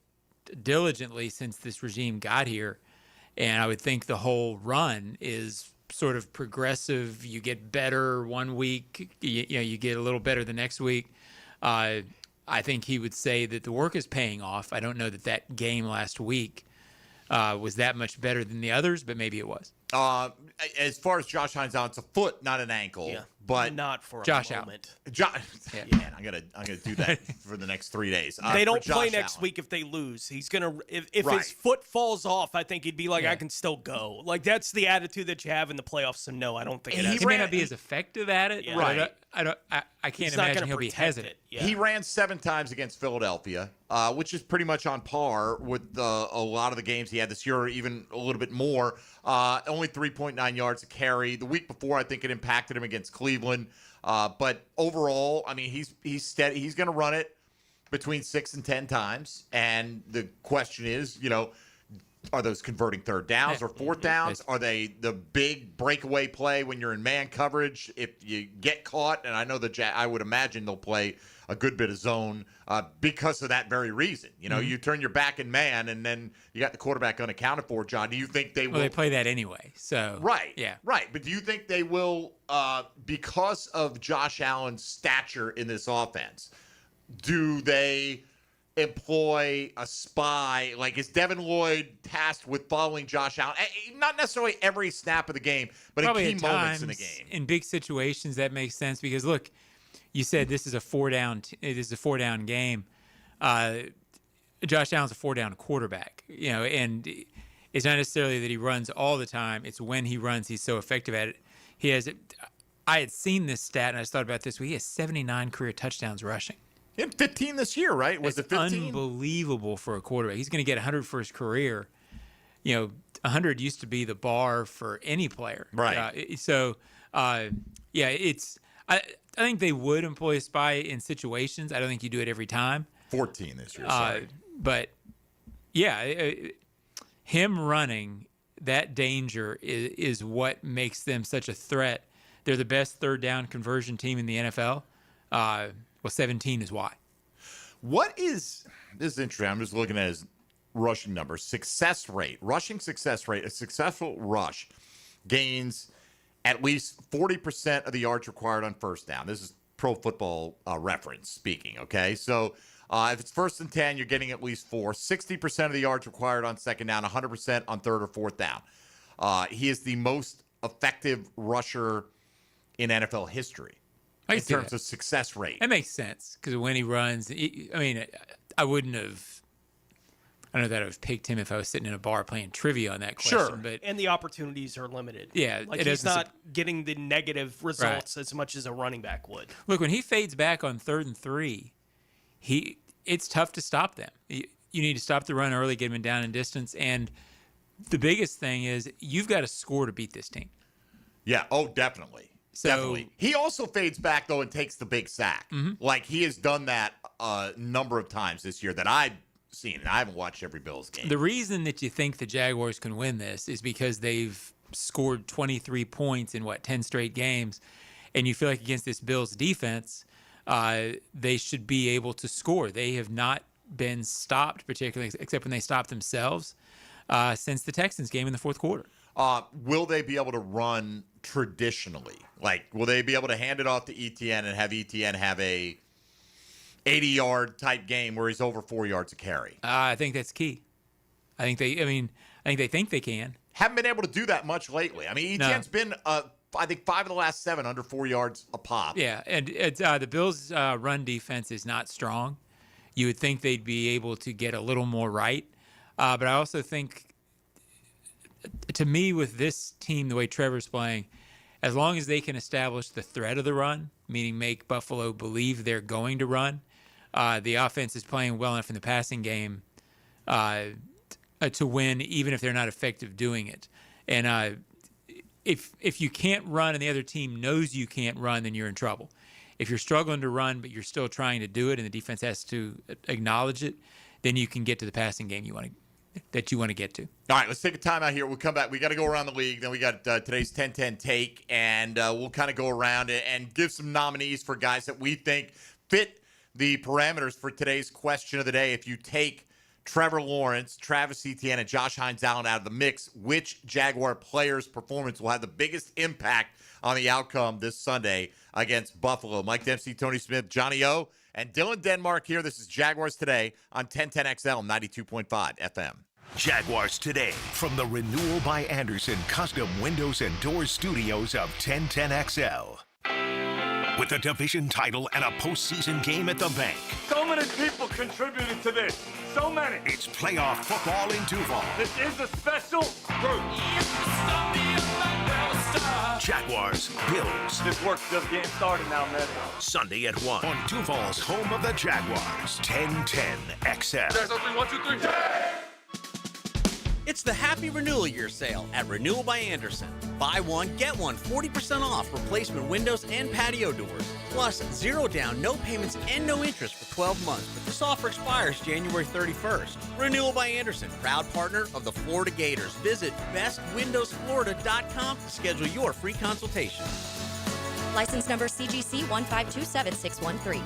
diligently since this regime got here. And I would think the whole run is sort of progressive. You get better one week, you get a little better the next week. I think he would say that the work is paying off. I don't know that game last week was that much better than the others, but maybe it was. As far as Josh Hines out, it's a foot, not an ankle. Yeah, but not for Josh a out. moment. Man, I'm gonna do that for the next 3 days. They don't play Josh next Allen. week if they lose. He's gonna if Right. his foot falls off, I think he'd be like, I can still go. Like that's the attitude that you have in the playoffs. So no, I don't think it has. He may not be as effective at it. Yeah. Right. Right. I can't He's not imagine gonna he'll be protect hesitant. it. Yeah. He ran 7 times against Philadelphia, which is pretty much on par with a lot of the games he had this year, or even a little bit more. Only 3.9 yards a carry. The week before, I think it impacted him against Cleveland. But overall, I mean, he's steady. He's going to run it between 6 and 10 times. And the question is, are those converting third downs or fourth downs? Are they the big breakaway play when you're in man coverage? If you get caught, and I know I would imagine they'll play a good bit of zone because of that very reason. You turn your back in man, and then you got the quarterback unaccounted for. John, do you think they will? Well, they play that anyway. So Right. Yeah. Right. But do you think they will, because of Josh Allen's stature in this offense, do they employ a spy? Like, is Devin Lloyd tasked with following Josh Allen? Not necessarily every snap of the game, but Probably in key at moments in the times, game. in big situations, that makes sense because look, you said this is a 4-down. It is a 4-down game. Josh Allen's a 4-down quarterback, and it's not necessarily that he runs all the time. It's when he runs, he's so effective at it. I had seen this stat, and I just thought about this week. He has 79 career touchdowns rushing. He had 15 this year, right? Was it 15? Unbelievable for a quarterback. He's going to get 100 for his career. 100 used to be the bar for any player. Right. I think they would employ a spy in situations. I don't think you do it every time. 14 this year, sorry. But, him running, that danger is what makes them such a threat. They're the best third down conversion team in the NFL. 17 is why. This is interesting. I'm just looking at his rushing numbers. Rushing success rate. A successful rush gains at least 40% of the yards required on first down. This is Pro Football Reference speaking, okay? So if it's 1st and 10, you're getting at least 4. 60% of the yards required on second down, 100% on third or fourth down. He is the most effective rusher in NFL history in terms of success rate. That makes sense because when he runs, I wouldn't have. I don't know that I would have picked him if I was sitting in a bar playing trivia on that question. Sure. But and the opportunities are limited. Yeah, like it he's doesn't not getting the negative results as much as a running back would. Look, when he fades back on 3rd and 3, it's tough to stop them. You need to stop the run early, get him down in distance, and the biggest thing is you've got to score to beat this team. Yeah. Oh, definitely. Definitely. He also fades back, though, and takes the big sack. Mm-hmm. Like, he has done that a number of times this year that I've seen, and I haven't watched every Bills game. The reason that you think the Jaguars can win this is because they've scored 23 points in, 10 straight games, and you feel like against this Bills defense, they should be able to score. They have not been stopped, particularly, except when they stopped themselves, since the Texans game in the fourth quarter. Will they be able to run traditionally? Like, will they be able to hand it off to Etienne and have Etienne have a 80-yard type game where he's over 4 yards a carry? I think that's key. I think they think they can. Haven't been able to do that much lately. I mean, Etienne's been, I think, 5 of the last 7 under 4 yards a pop. Yeah, and the Bills' run defense is not strong. You would think they'd be able to get a little more right. But I also think, to me, with this team, the way Trevor's playing, as long as they can establish the threat of the run, meaning make Buffalo believe they're going to run. The offense is playing well enough in the passing game to win, even if they're not effective doing it. And if you can't run and the other team knows you can't run, then you're in trouble. If you're struggling to run but you're still trying to do it and the defense has to acknowledge it, then you can get to the passing game you want to get to. All right, let's take a timeout here. We'll come back. We got to go around the league. Then we got today's 10-10 take, and we'll kind of go around and give some nominees for guys that we think fit the parameters for today's question of the day. If you take Trevor Lawrence, Travis Etienne, and Josh Hines Allen out of the mix, which Jaguar player's performance will have the biggest impact on the outcome this Sunday against Buffalo? Mike Dempsey, Tony Smith, Johnny O, and Dylan Denmark here. This is Jaguars Today on 1010XL 92.5 FM. Jaguars Today from the Renewal by Andersen Custom Windows and Doors Studios of 1010XL. With a division title and a postseason game at the bank. So many people contributed to this. So many. It's playoff football in Duval. This is a special group. Jaguars-Bills. This work's just getting started now, man. Sunday at 1 on Duval's home of the Jaguars. 1010XL. There's only 1, 2, 3. Yeah! It's the Happy Renewal Year sale at Renewal by Andersen. Buy one, get one, 40% off replacement windows and patio doors. Plus, 0 down, no payments, and no interest for 12 months. But this offer expires January 31st. Renewal by Andersen, proud partner of the Florida Gators. Visit bestwindowsflorida.com to schedule your free consultation. License number CGC 1527613.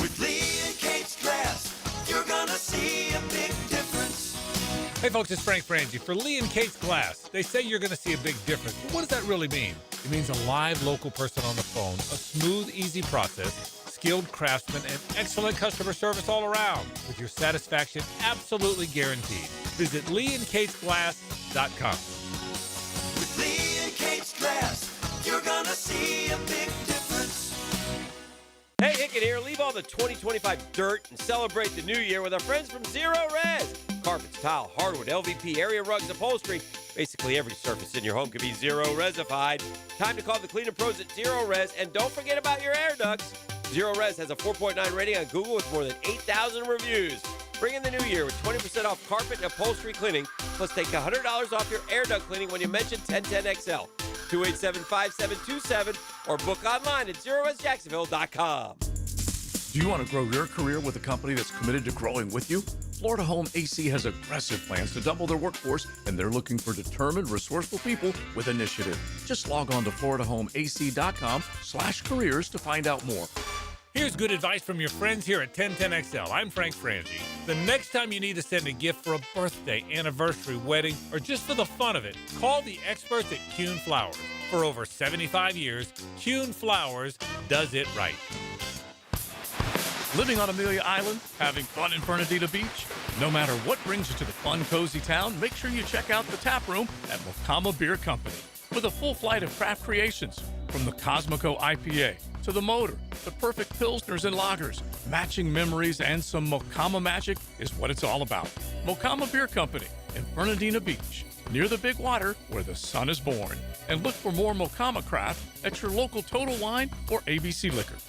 With Lee and Kate's Glass, you're gonna see a big difference. Hey folks, it's Frank Frangie. For Lee and Kate's Glass, they say you're gonna see a big difference. But what does that really mean? It means a live local person on the phone, a smooth, easy process, skilled craftsmen, and excellent customer service all around, with your satisfaction absolutely guaranteed. Visit leeandkatesglass.com. With Lee and Kate's Glass, you're gonna see a big difference. Hey, Hickett here. Leave all the 2025 dirt and celebrate the new year with our friends from Zero Res. Carpets, tile, hardwood, LVP, area rugs, upholstery. Basically every surface in your home can be Zero Resified. Time to call the cleaning pros at Zero Res, and don't forget about your air ducts. Zero Res has a 4.9 rating on Google with more than 8,000 reviews. Bring in the new year with 20% off carpet and upholstery cleaning, plus take $100 off your air duct cleaning when you mention 1010XL. 287-5727 or book online at ZeroResJacksonville.com. Do you want to grow your career with a company that's committed to growing with you? Florida Home AC has aggressive plans to double their workforce, and they're looking for determined, resourceful people with initiative. Just log on to FloridaHomeAC.com/careers to find out more. Here's good advice from your friends here at 1010XL. I'm Frank Frangie. The next time you need to send a gift for a birthday, anniversary, wedding, or just for the fun of it, call the experts at Kuhn Flowers. For over 75 years, Kuhn Flowers does it right. Living on Amelia Island? Having fun in Fernandina Beach? No matter what brings you to the fun, cozy town, make sure you check out the tap room at Mocama Beer Company. With a full flight of craft creations, from the Cosmico IPA to the Motor, the perfect Pilsners and lagers, matching memories and some Mocama magic is what it's all about. Mocama Beer Company in Fernandina Beach, near the big water where the sun is born. And look for more Mocama craft at your local Total Wine or ABC Liquors.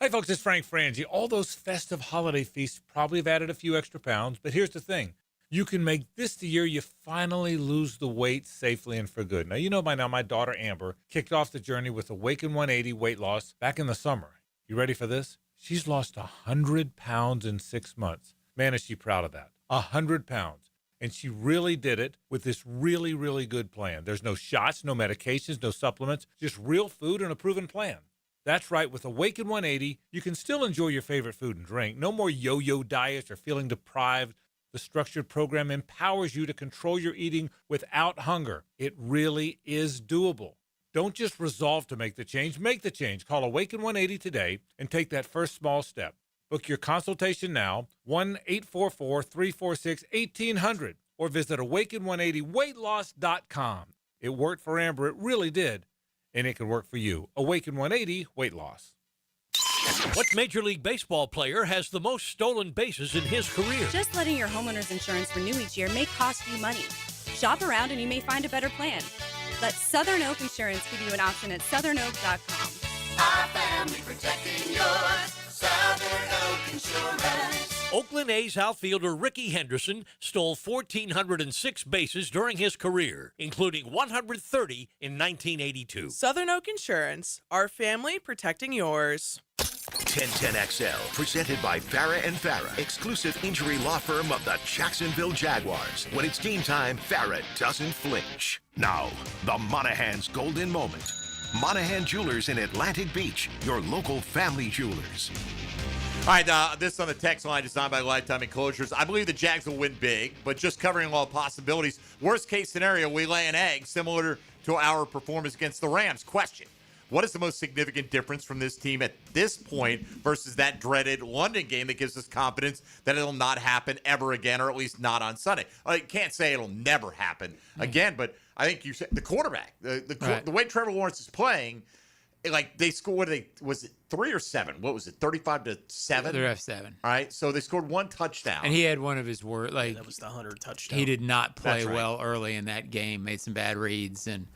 Hey folks, it's Frank Frangie. All those festive holiday feasts probably have added a few extra pounds, but here's the thing. You can make this the year you finally lose the weight safely and for good. Now, you know by now my daughter Amber kicked off the journey with Awaken 180 weight loss back in the summer. You ready for this? She's lost 100 pounds in 6 months. Man, is she proud of that. 100 pounds. And she really did it with this really, really good plan. There's no shots, no medications, no supplements, just real food and a proven plan. That's right, with Awaken 180, you can still enjoy your favorite food and drink. No more yo-yo diets or feeling deprived. The structured program empowers you to control your eating without hunger. It really is doable. Don't just resolve to make the change. Make the change. Call Awaken 180 today and take that first small step. Book your consultation now, 1-844-346-1800, or visit awaken180weightloss.com. It worked for Amber. It really did. And it can work for you. Awaken 180 weight loss. What Major League Baseball player has the most stolen bases in his career? Just letting your homeowner's insurance renew each year may cost you money. Shop around and you may find a better plan. Let Southern Oak Insurance give you an option at southernoak.com. Our family protecting yours. Southern Oak Insurance. Oakland A's outfielder Ricky Henderson stole 1,406 bases during his career, including 130 in 1982. Southern Oak Insurance, our family protecting yours. 1010XL, presented by Farah and Farah, exclusive injury law firm of the Jacksonville Jaguars. When it's game time, Farah doesn't flinch. Now, the Monahan's golden moment. Monahan Jewelers in Atlantic Beach, your local family jewelers. All right, this on the text line designed by Lifetime Enclosures. I believe the Jags will win big, but just covering all possibilities. Worst case scenario, we lay an egg similar to our performance against the Rams. Question: what is the most significant difference from this team at this point versus that dreaded London game that gives us confidence that it'll not happen ever again, or at least not on Sunday? I can't say it'll never happen again, but I think you said the quarterback, the way Trevor Lawrence is playing, like they scored, was it 3 or 7? What was it, 35-7? They're F7. All right, so they scored one touchdown. And he had one of his worst, like that was the 100 touchdown. He did not play well early in that game, made some bad reads, and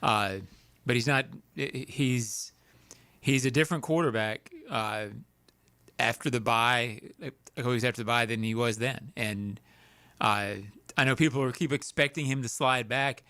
but he's not. He's a different quarterback after the bye. Always after the bye than he was then, and I know people keep expecting him to slide back.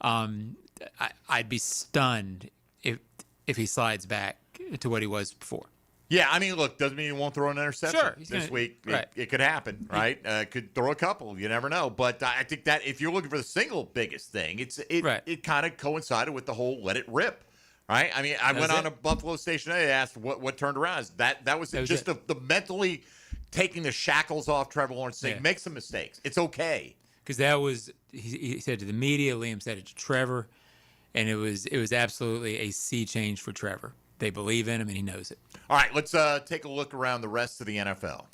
I'd be stunned if he slides back to what he was before. Yeah, I mean, look, doesn't mean he won't throw an interception this week. Right. It could happen, right? Could throw a couple. You never know. But I think that if you're looking for the single biggest thing, it kind of coincided with the whole let it rip, right? I mean, I went on a Buffalo station today. I asked what turned around. That was just the mentally taking the shackles off Trevor Lawrence, saying make some mistakes. It's okay. Because that was he said to the media. Liam said it to Trevor, and it was absolutely a sea change for Trevor. They believe in him, and he knows it. All right, let's take a look around the rest of the NFL.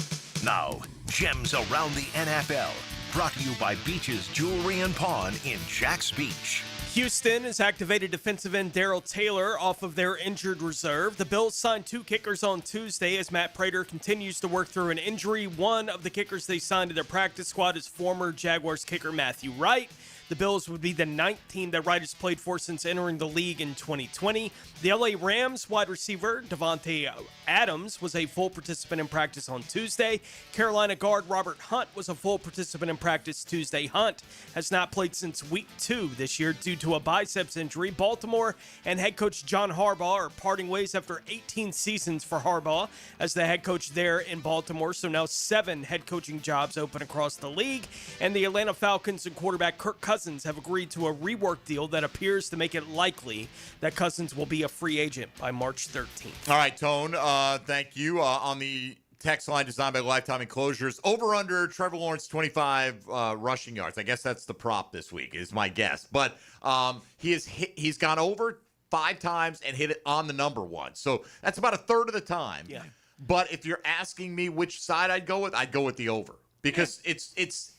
Now, Gems Around the NFL, brought to you by Beach's Jewelry and Pawn in Jax Beach. Houston has activated defensive end Darrell Taylor off of their injured reserve. The Bills signed 2 kickers on Tuesday as Matt Prater continues to work through an injury. One of the kickers they signed to their practice squad is former Jaguars kicker Matthew Wright. The Bills would be the 9th team that Wright has played for since entering the league in 2020. The LA Rams wide receiver Devontae Adams was a full participant in practice on Tuesday. Carolina guard Robert Hunt was a full participant in practice Tuesday. Hunt has not played since week 2 this year due to a biceps injury. Baltimore and head coach John Harbaugh are parting ways after 18 seasons for Harbaugh as the head coach there in Baltimore. So now 7 head coaching jobs open across the league. And the Atlanta Falcons and quarterback Kirk Cousins have agreed to a rework deal that appears to make it likely that Cousins will be a free agent by March 13th. All right, Tone, thank you. On the text line designed by Lifetime Enclosures, over under Trevor Lawrence 25 rushing yards. I guess that's the prop this week is my guess. But he's gone over 5 times and hit it on the number one. So that's about a third of the time. Yeah. But if you're asking me which side I'd go with the over because it's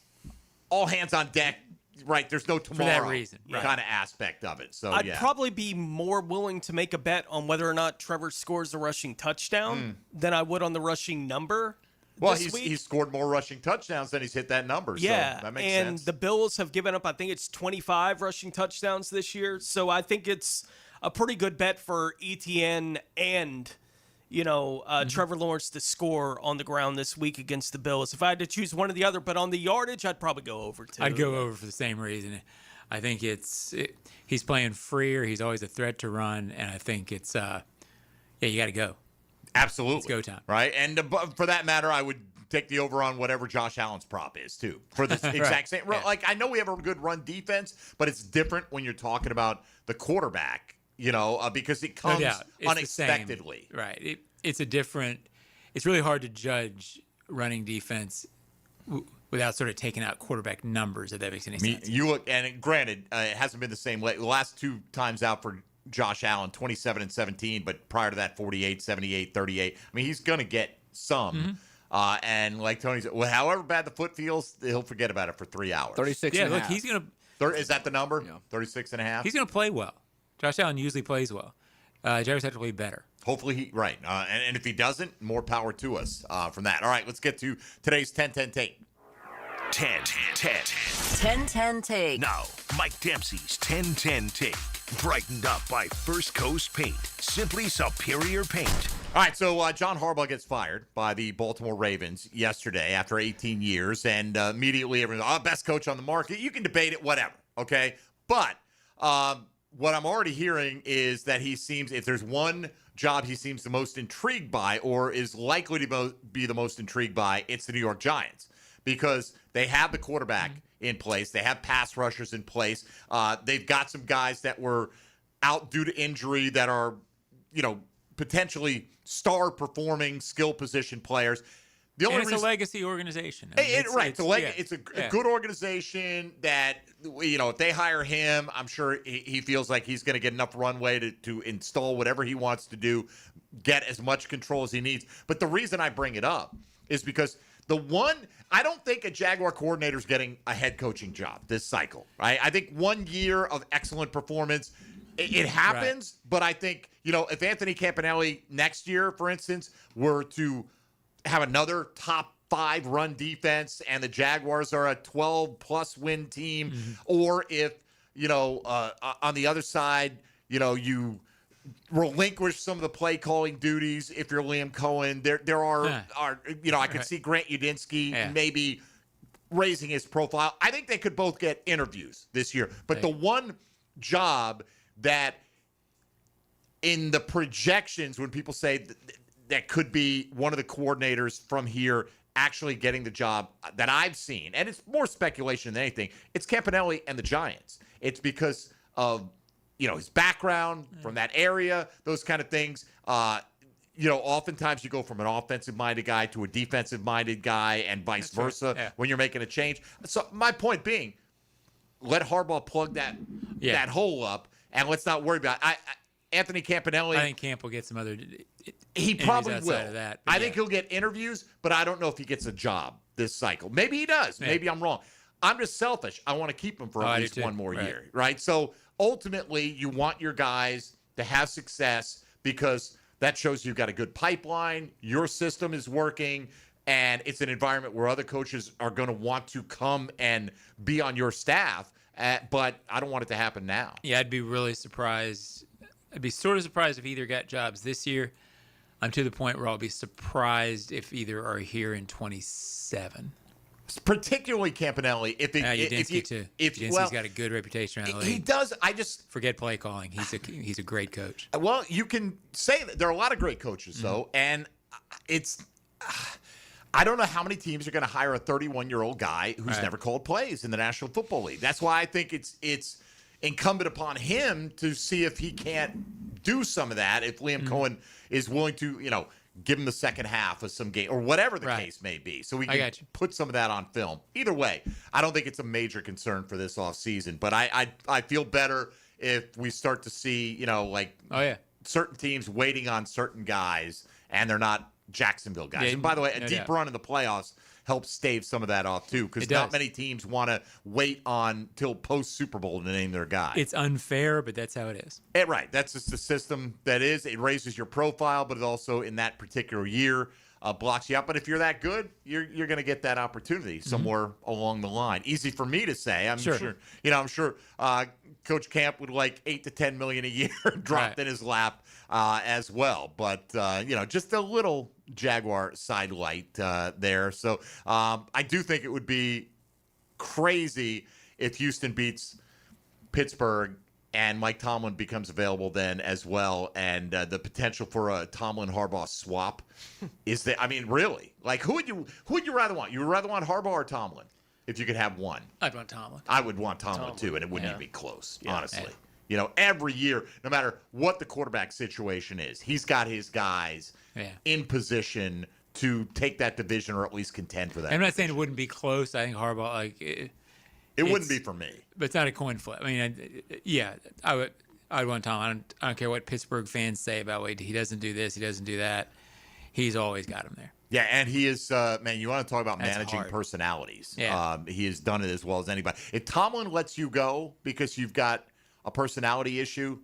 all hands on deck. Right, there's no tomorrow for that reason, kind of aspect of it. So I'd probably be more willing to make a bet on whether or not Trevor scores a rushing touchdown than I would on the rushing number. Well, he's scored more rushing touchdowns than he's hit that number. Yeah, so that makes and sense. The Bills have given up, I think it's 25 rushing touchdowns this year. So I think it's a pretty good bet for ETN and Trevor Lawrence to score on the ground this week against the Bills. If I had to choose one or the other, but on the yardage, I'd probably go over too. I'd go over for the same reason. I think he's playing freer. He's always a threat to run, and I think it's you got to go. Absolutely, it's go time, right? And for that matter, I would take the over on whatever Josh Allen's prop is too for the exact same. Yeah. Like I know we have a good run defense, but it's different when you're talking about the quarterback. Because it comes unexpectedly. Right. It's really hard to judge running defense without sort of taking out quarterback numbers, if that makes any sense. You look, and granted, it hasn't been the same. The last 2 times out for Josh Allen, 27 and 17, but prior to that, 48, 78, 38. I mean, he's going to get some. And like Tony said, however bad the foot feels, he'll forget about it for 3 hours. 36 and a half. He's going to. Is that the number? Yeah. 36 and a half? He's going to play well. Josh Allen usually plays well. Jaguars have to play better. Hopefully, and if he doesn't, more power to us from that. All right, let's get to today's 10-10 tape. 10-10 Take. Now, Mike Dempsey's 10-10 Take. Brightened up by First Coast Paint. Simply superior paint. All right, so John Harbaugh gets fired by the Baltimore Ravens yesterday after 18 years, and immediately everyone's, best coach on the market. You can debate it, whatever, okay? But what I'm already hearing is that he seems, if there's one job he seems the most intrigued by or is likely to be the most intrigued by, it's the New York Giants because they have the quarterback in place. They have pass rushers in place. They've got some guys that were out due to injury that are, potentially star performing skill position players. The only it's reason, a legacy organization. It's a good organization that, if they hire him, I'm sure he feels like he's going to get enough runway to install whatever he wants to do, get as much control as he needs. But the reason I bring it up is because I don't think a Jaguar coordinator is getting a head coaching job this cycle. Right? I think 1 year of excellent performance, it happens. Right. But I think, if Anthony Campanelli next year, for instance, were to have another top 5 run defense and the Jaguars are a 12-plus win team, or if, on the other side, you relinquish some of the play calling duties if you're Liam Cohen. There are I could see Grant Udinski maybe raising his profile. I think they could both get interviews this year. But the one job that in the projections when people say that could be one of the coordinators from here actually getting the job that I've seen, and it's more speculation than anything, it's Campanelli and the Giants. It's because of his background from that area, those kind of things. Oftentimes you go from an offensive-minded guy to a defensive-minded guy and vice versa when you're making a change. So my point being, let Harbaugh plug that hole up, and let's not worry about it. Anthony Campanelli. I think Camp will get some other. He probably will. Of that, I think he'll get interviews, but I don't know if he gets a job this cycle. Maybe he does. Maybe I'm wrong. I'm just selfish. I want to keep him for at least one more year, right? So ultimately, you want your guys to have success because that shows you've got a good pipeline, your system is working, and it's an environment where other coaches are going to want to come and be on your staff. But I don't want it to happen now. Yeah, I'd be really surprised. I'd be sort of surprised if either got jobs this year. I'm to the point where I'll be surprised if either are here in 27. Particularly Campanelli. Udinski's got a good reputation around the league. He does. I just forget play calling. He's a great coach. Well, you can say that there are a lot of great coaches though, and I don't know how many teams are going to hire a 31-year-old guy who's never called plays in the National Football League. That's why I think it's incumbent upon him to see if he can't do some of that. If Liam Cohen is willing to, give him the second half of some game or whatever the case may be. So we can put some of that on film. Either way, I don't think it's a major concern for this offseason. But I feel better if we start to see, certain teams waiting on certain guys and they're not Jacksonville guys. And by the way, a deep run in the playoffs helps stave some of that off too, because not many teams want to wait on till post Super Bowl to name their guy. It's unfair, but that's how it is. Right. That's just the system that is. It raises your profile, but it also in that particular year blocks you out. But if you're that good, you're going to get that opportunity somewhere along the line. Easy for me to say. I'm sure. I'm sure Coach Camp would like $8 to $10 million a year dropped in his lap as well. But just a little Jaguar sidelight there. So I do think it would be crazy if Houston beats Pittsburgh and Mike Tomlin becomes available then as well, and the potential for a Tomlin-Harbaugh swap is there. I mean, really, like who would you rather want? You would rather want Harbaugh or Tomlin if you could have one? I'd want Tomlin. I would want Tomlin too, and it wouldn't even be close, honestly. Every year, no matter what the quarterback situation is, he's got his guys in position to take that division or at least contend for that. I'm not saying it wouldn't be close. I think Harbaugh, it wouldn't be for me. But it's not a coin flip. I mean, I'd want Tom. I don't care what Pittsburgh fans say about, he doesn't do this, he doesn't do that. He's always got him there. Yeah, and he is, man, you want to talk about managing personalities. Yeah. He has done it as well as anybody. If Tomlin lets you go because you've got a personality issue,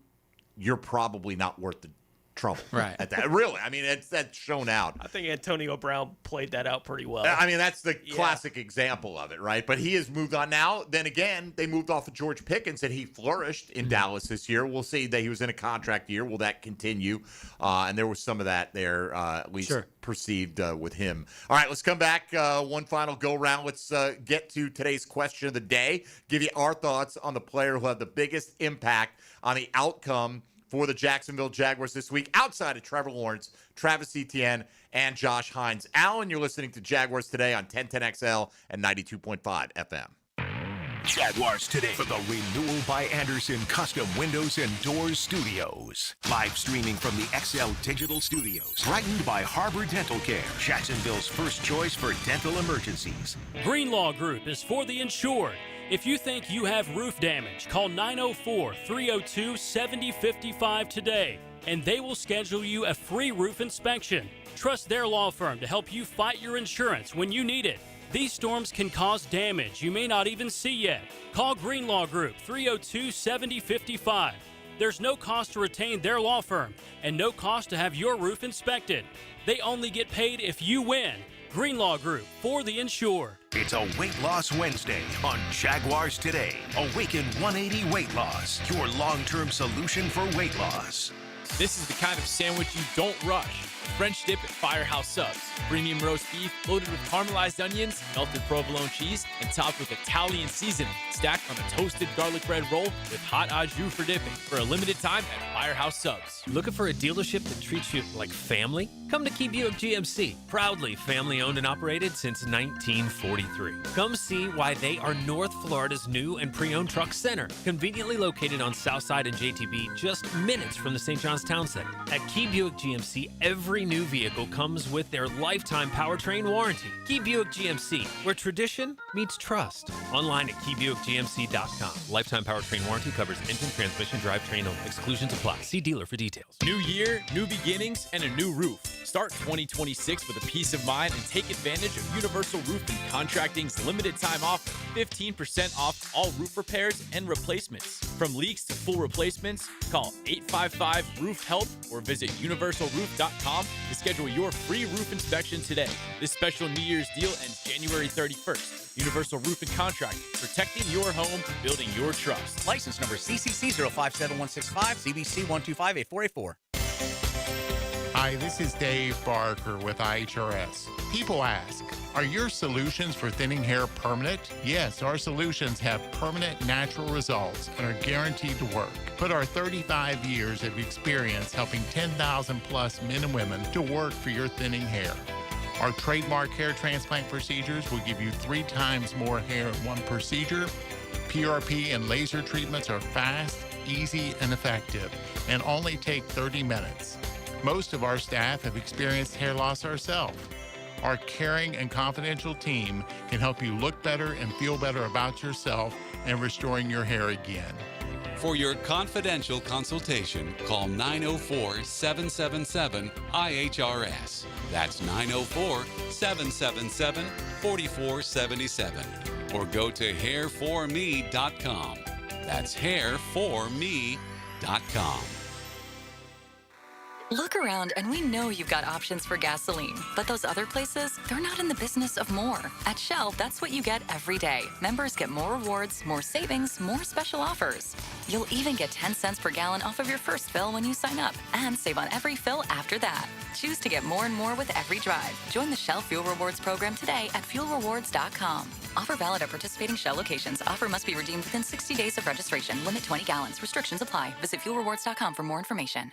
you're probably not worth the trouble. Right. At that. Really, I mean, that's shown out. I think Antonio Brown played that out pretty well. I mean, that's the classic example of it, right? But he has moved on now. Then again, they moved off of George Pickens, and he flourished in Dallas this year. We'll see that he was in a contract year. Will that continue? And there was some of that there, at least perceived with him. All right, let's come back. One final go-round. Let's get to today's question of the day. Give you our thoughts on the player who had the biggest impact on the outcome for the Jacksonville Jaguars this week, outside of Trevor Lawrence, Travis Etienne, and Josh Hines. Allen, you're listening to Jaguars Today on 1010XL and 92.5 FM. Jaguars Today for the Renewal by Anderson Custom Windows and Doors Studios. Live streaming from the XL Digital Studios. Brightened by Harbor Dental Care, Jacksonville's first choice for dental emergencies. Greenlaw Group is for the insured. If you think you have roof damage, call 904-302-7055 today, and they will schedule you a free roof inspection. Trust their law firm to help you fight your insurance when you need it. These storms can cause damage you may not even see yet. Call Greenlaw Group 302-7055. There's no cost to retain their law firm and no cost to have your roof inspected. They only get paid if you win. Greenlaw Group, for the insured. It's a Weight Loss Wednesday on Jaguars Today. Awaken 180 Weight Loss, your long-term solution for weight loss. This is the kind of sandwich you don't rush. French dip at Firehouse Subs. Premium roast beef loaded with caramelized onions, melted provolone cheese, and topped with Italian seasoning. Stacked on a toasted garlic bread roll with hot au jus for dipping. For a limited time at Firehouse Subs. Looking for a dealership that treats you like family? Come to Key Buick GMC, proudly family owned and operated since 1943. Come see why they are North Florida's new and pre-owned truck center, conveniently located on Southside and JTB, just minutes from the St. John's Town Center. At Key Buick GMC, every new vehicle comes with their lifetime powertrain warranty. Key Buick GMC, where tradition meets trust. Online at keybuickgmc.com. Lifetime powertrain warranty covers engine, transmission, drivetrain only. Exclusions apply. See dealer for details. New year, new beginnings, and a new roof. Start 2026 with a peace of mind and take advantage of Universal Roof and Contracting's limited time offer. 15% off all roof repairs and replacements. From leaks to full replacements, call 855-ROOF-HELP or visit universalroof.com to schedule your free roof inspection today. This special New Year's deal ends January 31st. Universal Roof and Contracting, protecting your home, building your trust. License number CCC 057165, CBC 1258484. Hi, this is Dave Barker with IHRS. People ask, are your solutions for thinning hair permanent? Yes, our solutions have permanent natural results and are guaranteed to work. Put our 35 years of experience helping 10,000 plus men and women to work for your thinning hair. Our trademark hair transplant procedures will give you 3 times more hair in one procedure. PRP and laser treatments are fast, easy, and effective, and only take 30 minutes. Most of our staff have experienced hair loss ourselves. Our caring and confidential team can help you look better and feel better about yourself and restoring your hair again. For your confidential consultation, call 904-777-IHRS. That's 904-777-4477. Or go to hairforme.com. That's hairforme.com. Look around and we know you've got options for gasoline, but those other places, they're not in the business of more. At Shell, that's what you get every day. Members get more rewards, more savings, more special offers. You'll even get 10 cents per gallon off of your first fill when you sign up, and save on every fill after that. Choose to get more and more with every drive. Join the Shell Fuel Rewards program today at fuelrewards.com. Offer valid at participating Shell locations. Offer must be redeemed within 60 days of registration. Limit 20 gallons. Restrictions apply. Visit fuelrewards.com for more information.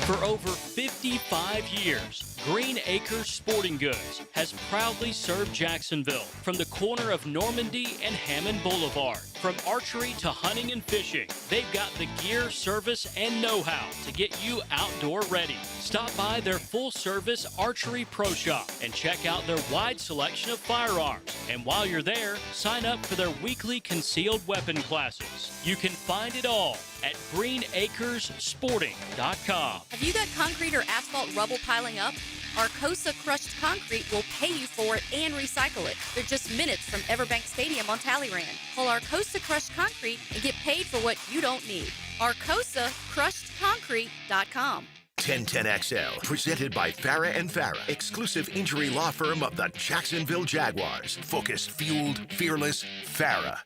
For over 55 years, Green Acres Sporting Goods has proudly served Jacksonville from the corner of Normandy and Hammond Boulevard. From archery to hunting and fishing, they've got the gear, service, and know-how to get you outdoor ready. Stop by their full-service archery pro shop and check out their wide selection of firearms. And while you're there, sign up for their weekly concealed weapon classes. You can find it all at greenacresporting.com. Have you got concrete or asphalt rubble piling up? Arcosa Crushed Concrete will pay you for it and recycle it. They're just minutes from Everbank Stadium on Talleyrand. Call Arcosa Crushed Concrete and get paid for what you don't need. ArcosaCrushedConcrete.com. 1010XL, presented by Farah and Farah, exclusive injury law firm of the Jacksonville Jaguars. Focus, fueled, fearless, Farah.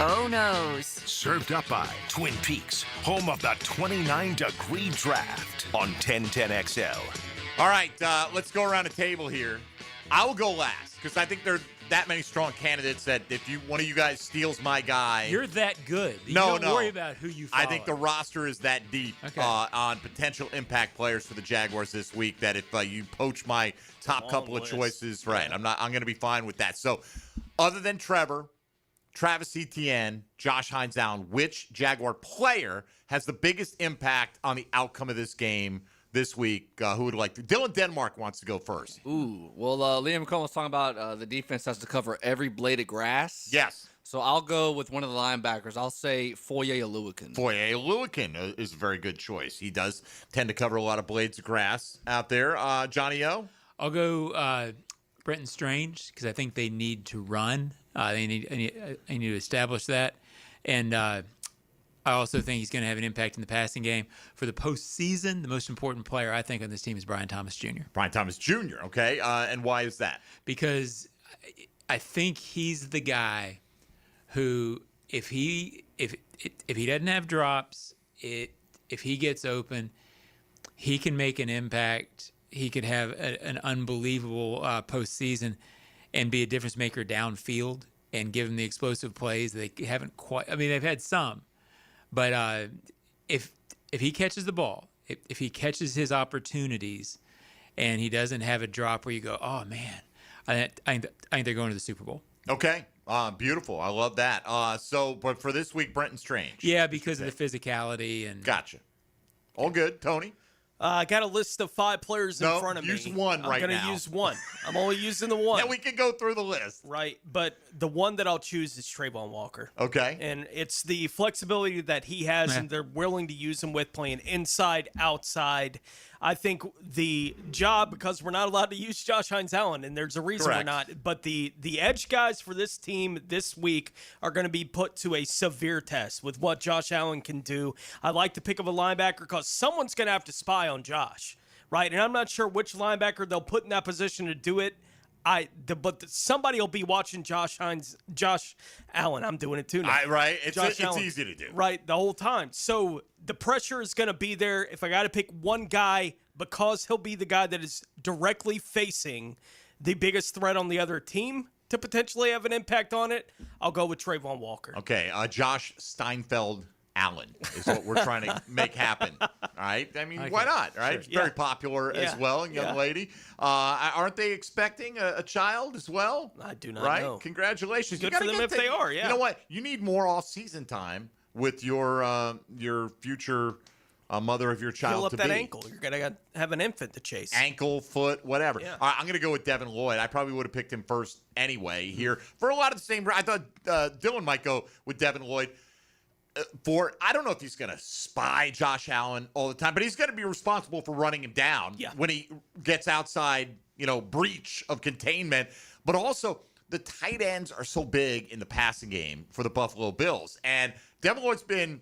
Oh noes. Served up by Twin Peaks, home of the 29-degree draft on 1010XL. All right, let's go around the table here. I will go last because I think there are that many strong candidates that if one of you guys steals my guy, You're that good. You No, don't no. worry about who you follow. I think the roster is that deep on potential impact players for the Jaguars this week that if you poach my top couple of choices, right, I'm going to be fine with that. So, other than Trevor, Travis Etienne, Josh Hines Allen, which Jaguar player has the biggest impact on the outcome of this game this week? Who would like to? Dylan Denmark wants to go first. Ooh, well, Liam Cohen was talking about the defense has to cover every blade of grass. Yes. So I'll go with one of the linebackers. I'll say Foye Oluokun. Foye Oluokun is a very good choice. He does tend to cover a lot of blades of grass out there. Johnny O? I'll go Brenton Strange because I think they need to run. They need to establish that. And I also think he's going to have an impact in the passing game. For the postseason, the most important player, I think, on this team is Brian Thomas Jr. Brian Thomas Jr., okay. And why is that? Because I think he's the guy who, if he doesn't have drops, if he gets open, he can make an impact. He could have an unbelievable postseason and be a difference maker downfield and give them the explosive plays. They haven't quite. I mean, they've had some, but if he catches the ball, if he catches his opportunities, and he doesn't have a drop where you go, oh man, I think they're going to the Super Bowl. Okay. Beautiful. I love that. But for this week, Brenton Strange. Yeah, because of the physicality and. Gotcha. All good, Tony. I got a list of 5 players in front of me. Use one right now. I'm going to use one. I'm only using the one. Yeah, we can go through the list. Right, but the one that I'll choose is Trayvon Walker. Okay. And it's the flexibility that he has, and they're willing to use him with playing inside, outside. I think the job, because we're not allowed to use Josh Hines Allen, and there's a reason we're not, but the edge guys for this team this week are going to be put to a severe test with what Josh Allen can do. I like to pick up a linebacker because someone's going to have to spy on Josh, right? And I'm not sure which linebacker they'll put in that position to do it. But somebody will be watching Josh Allen. I'm doing it too now. Right? It's easy to do. Right, the whole time. So the pressure is going to be there. If I got to pick one guy, because he'll be the guy that is directly facing the biggest threat on the other team to potentially have an impact on it, I'll go with Trayvon Walker. Okay, Josh Steinfeld Allen is what we're trying to make happen. All right? I mean, why not, right? Sure. It's very popular as well, young lady. Aren't they expecting a child as well? I do not know. Right? Congratulations. Good for them if they are, yeah. You know what? You need more off-season time with your future mother of your child Heal up to that be. ankle. You're going to have an infant to chase. Ankle, foot, whatever. Yeah. All right, I'm going to go with Devin Lloyd. I probably would have picked him first anyway here. For a lot of the same, I thought Dylan might go with Devin Lloyd. I don't know if he's going to spy Josh Allen all the time, but he's going to be responsible for running him down when he gets outside, breach of containment. But also, the tight ends are so big in the passing game for the Buffalo Bills. And Devin Lloyd's been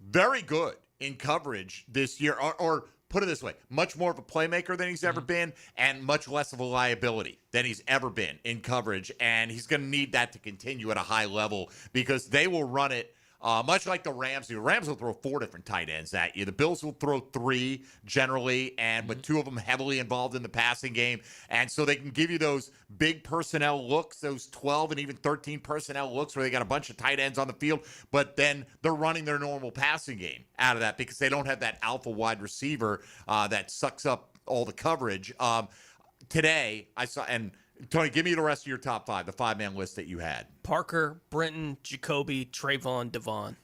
very good in coverage this year, or put it this way, much more of a playmaker than he's ever been and much less of a liability than he's ever been in coverage. And he's going to need that to continue at a high level because they will run it much like the Rams do. The Rams will throw 4 different tight ends at you. The Bills will throw 3 generally, but 2 of them heavily involved in the passing game. And so they can give you those big personnel looks, those 12 and even 13 personnel looks where they got a bunch of tight ends on the field, but then they're running their normal passing game out of that because they don't have that alpha wide receiver that sucks up all the coverage. Today, I saw, and Tony, give me the rest of your top 5, the 5-man list that you had. Parker, Brenton, Jacoby, Trayvon, Devon.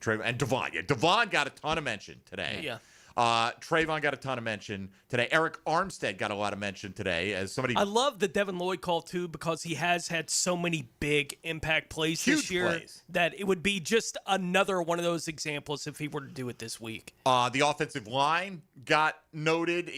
And Devon. Yeah, Devon got a ton of mention today. Yeah. Trayvon got a ton of mention today. Eric Armstead got a lot of mention today as somebody. I love the Devin Lloyd call, too, because he has had so many big impact plays this year that it would be just another one of those examples if he were to do it this week. The offensive line got noted,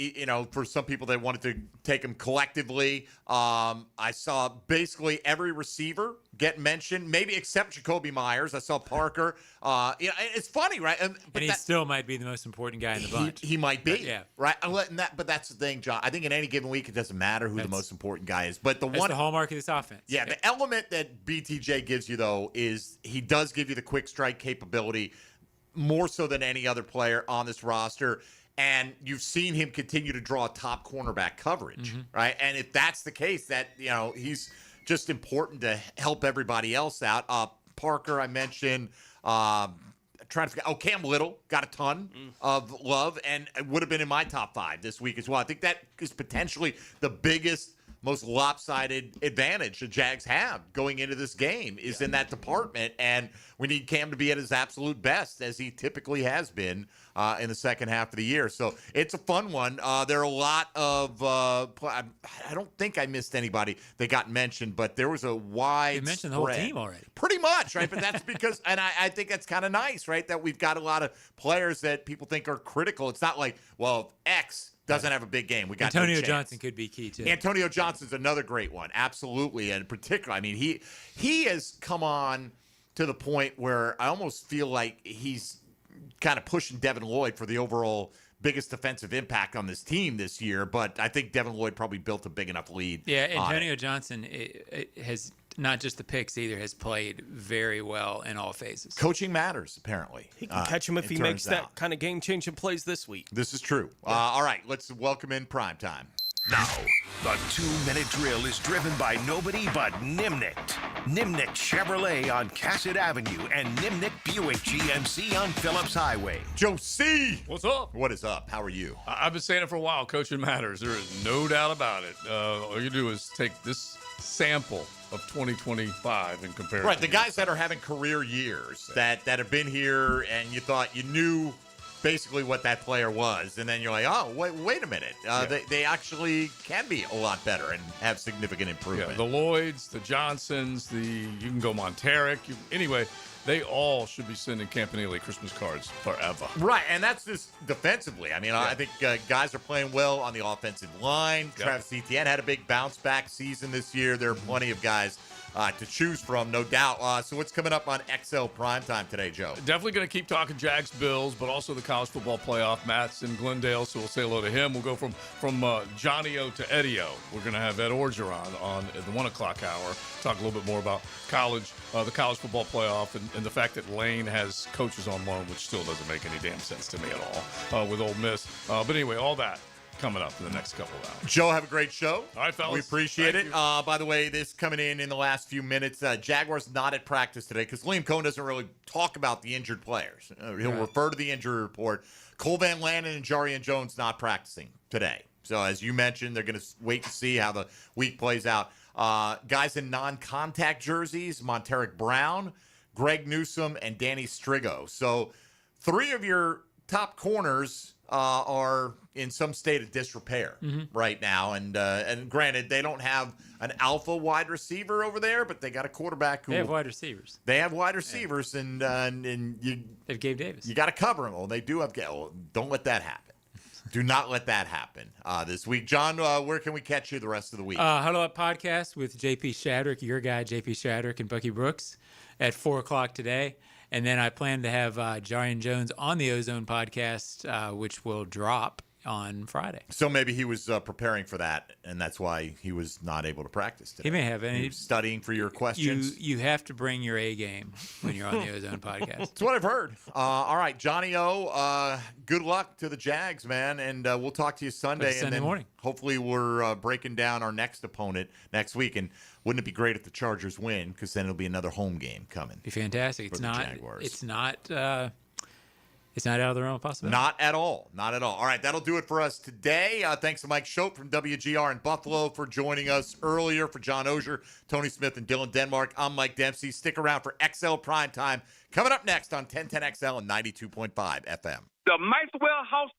for some people that wanted to take them collectively. I saw basically every receiver get mentioned, maybe except Jacoby Myers. I saw Parker. It's funny, right? And he still might be the most important guy in the bunch. He might be, yeah. right? But that's the thing, John. I think in any given week, it doesn't matter who the most important guy is. But that's the hallmark of this offense. Yeah, the element that BTJ gives you, though, is he does give you the quick strike capability more so than any other player on this roster. And you've seen him continue to draw top cornerback coverage, right? And if that's the case, that he's just important to help everybody else out. Parker, I mentioned. Trying to forget. Cam Little got a ton of love and would have been in my top 5 this week as well. I think that is potentially the biggest, most lopsided advantage the Jags have going into this game is in that department. And we need Cam to be at his absolute best, as he typically has been in the second half of the year. So it's a fun one. There are a lot of I don't think I missed anybody that got mentioned, but there was a wide You mentioned the whole team already. Pretty much, right? But that's because, and I think that's kind of nice, right? That we've got a lot of players that people think are critical. It's not like, well, X doesn't have a big game. We got Antonio no chance. Johnson could be key too. Antonio Johnson's another great one, absolutely, and particularly. I mean, he has come on to the point where I almost feel like he's kind of pushing Devin Lloyd for the overall biggest defensive impact on this team this year. But I think Devin Lloyd probably built a big enough lead. Yeah, Antonio Johnson has not just the picks either, has played very well in all phases. Coaching matters, apparently. He can catch him if he makes that kind of game-changing plays this week. This is true. All right, let's welcome in Primetime. Now, the 2-minute drill is driven by nobody but Nimnicht. Nimnicht Chevrolet on Cassett Avenue and Nimnicht Buick GMC on Phillips Highway. Joe C. What's up? What is up? How are you? I've been saying it for a while. Coaching matters. There is no doubt about it. All you do is take this sample of 2025 and compare it. Right, the guys that are having career years that have been here and you thought you knew basically what that player was, and then you're like, oh, wait a minute. They actually can be a lot better and have significant improvement. Yeah, the Lloyds, the Johnsons, you can go Monteric. Anyway, they all should be sending Campanile Christmas cards forever. Right, and that's just defensively. I mean, I think guys are playing well on the offensive line. Travis Etienne had a big bounce-back season this year. There are plenty of guys to choose from, no doubt. So what's coming up on XL Primetime today, Joe? Definitely going to keep talking Jags-Bills, but also the college football playoff. Matt's in Glendale, so we'll say hello to him. We'll go from Johnny-O to Eddie-O. We're going to have Ed Orgeron on at the 1 o'clock hour. Talk a little bit more about college, the college football playoff, and the fact that Lane has coaches on loan, which still doesn't make any damn sense to me at all with Ole Miss. But anyway, all that coming up in the next couple of hours. Joe, have a great show. All right, fellas. We appreciate Thank it. By the way, this coming in the last few minutes. Jaguars not at practice today because Liam Cohen doesn't really talk about the injured players. He'll refer to the injury report. Cole Van Lanen and Jarian Jones not practicing today. So as you mentioned, they're going to wait to see how the week plays out. Guys in non-contact jerseys, Monteric Brown, Greg Newsome, and Danny Strigo. So 3 of your top corners are in some state of disrepair right now. And granted, they don't have an alpha wide receiver over there, but they got a quarterback who... They have wide receivers. They have wide receivers, and you... They have Gabe Davis. You got to cover them. Well, they do have... Well, don't let that happen. Do not let that happen this week. John, where can we catch you the rest of the week? Huddle Up Podcast with JP Shadrick, your guy, JP Shadrick, and Bucky Brooks at 4 o'clock today. And then I plan to have Jarian Jones on the Ozone Podcast, which will drop on Friday. So maybe he was preparing for that, and that's why he was not able to practice today. He may have. He was studying for your questions. You have to bring your A game when you're on the Ozone Podcast. That's what I've heard. All right, Johnny O, good luck to the Jags, man, and we'll talk to you Sunday. Sunday morning. Hopefully we're breaking down our next opponent next week. And wouldn't it be great if the Chargers win? Because then it'll be another home game coming. Be fantastic. It's not. Jaguars. It's not. It's not out of the realm of possibility. Not at all. Not at all. All right, that'll do it for us today. Thanks to Mike Schopp from WGR in Buffalo for joining us earlier. For John Oehser, Tony Smith, and Dylan Denmark, I'm Mike Dempsey. Stick around for XL Primetime. Coming up next on 1010XL and 92.5 FM. The Maxwell House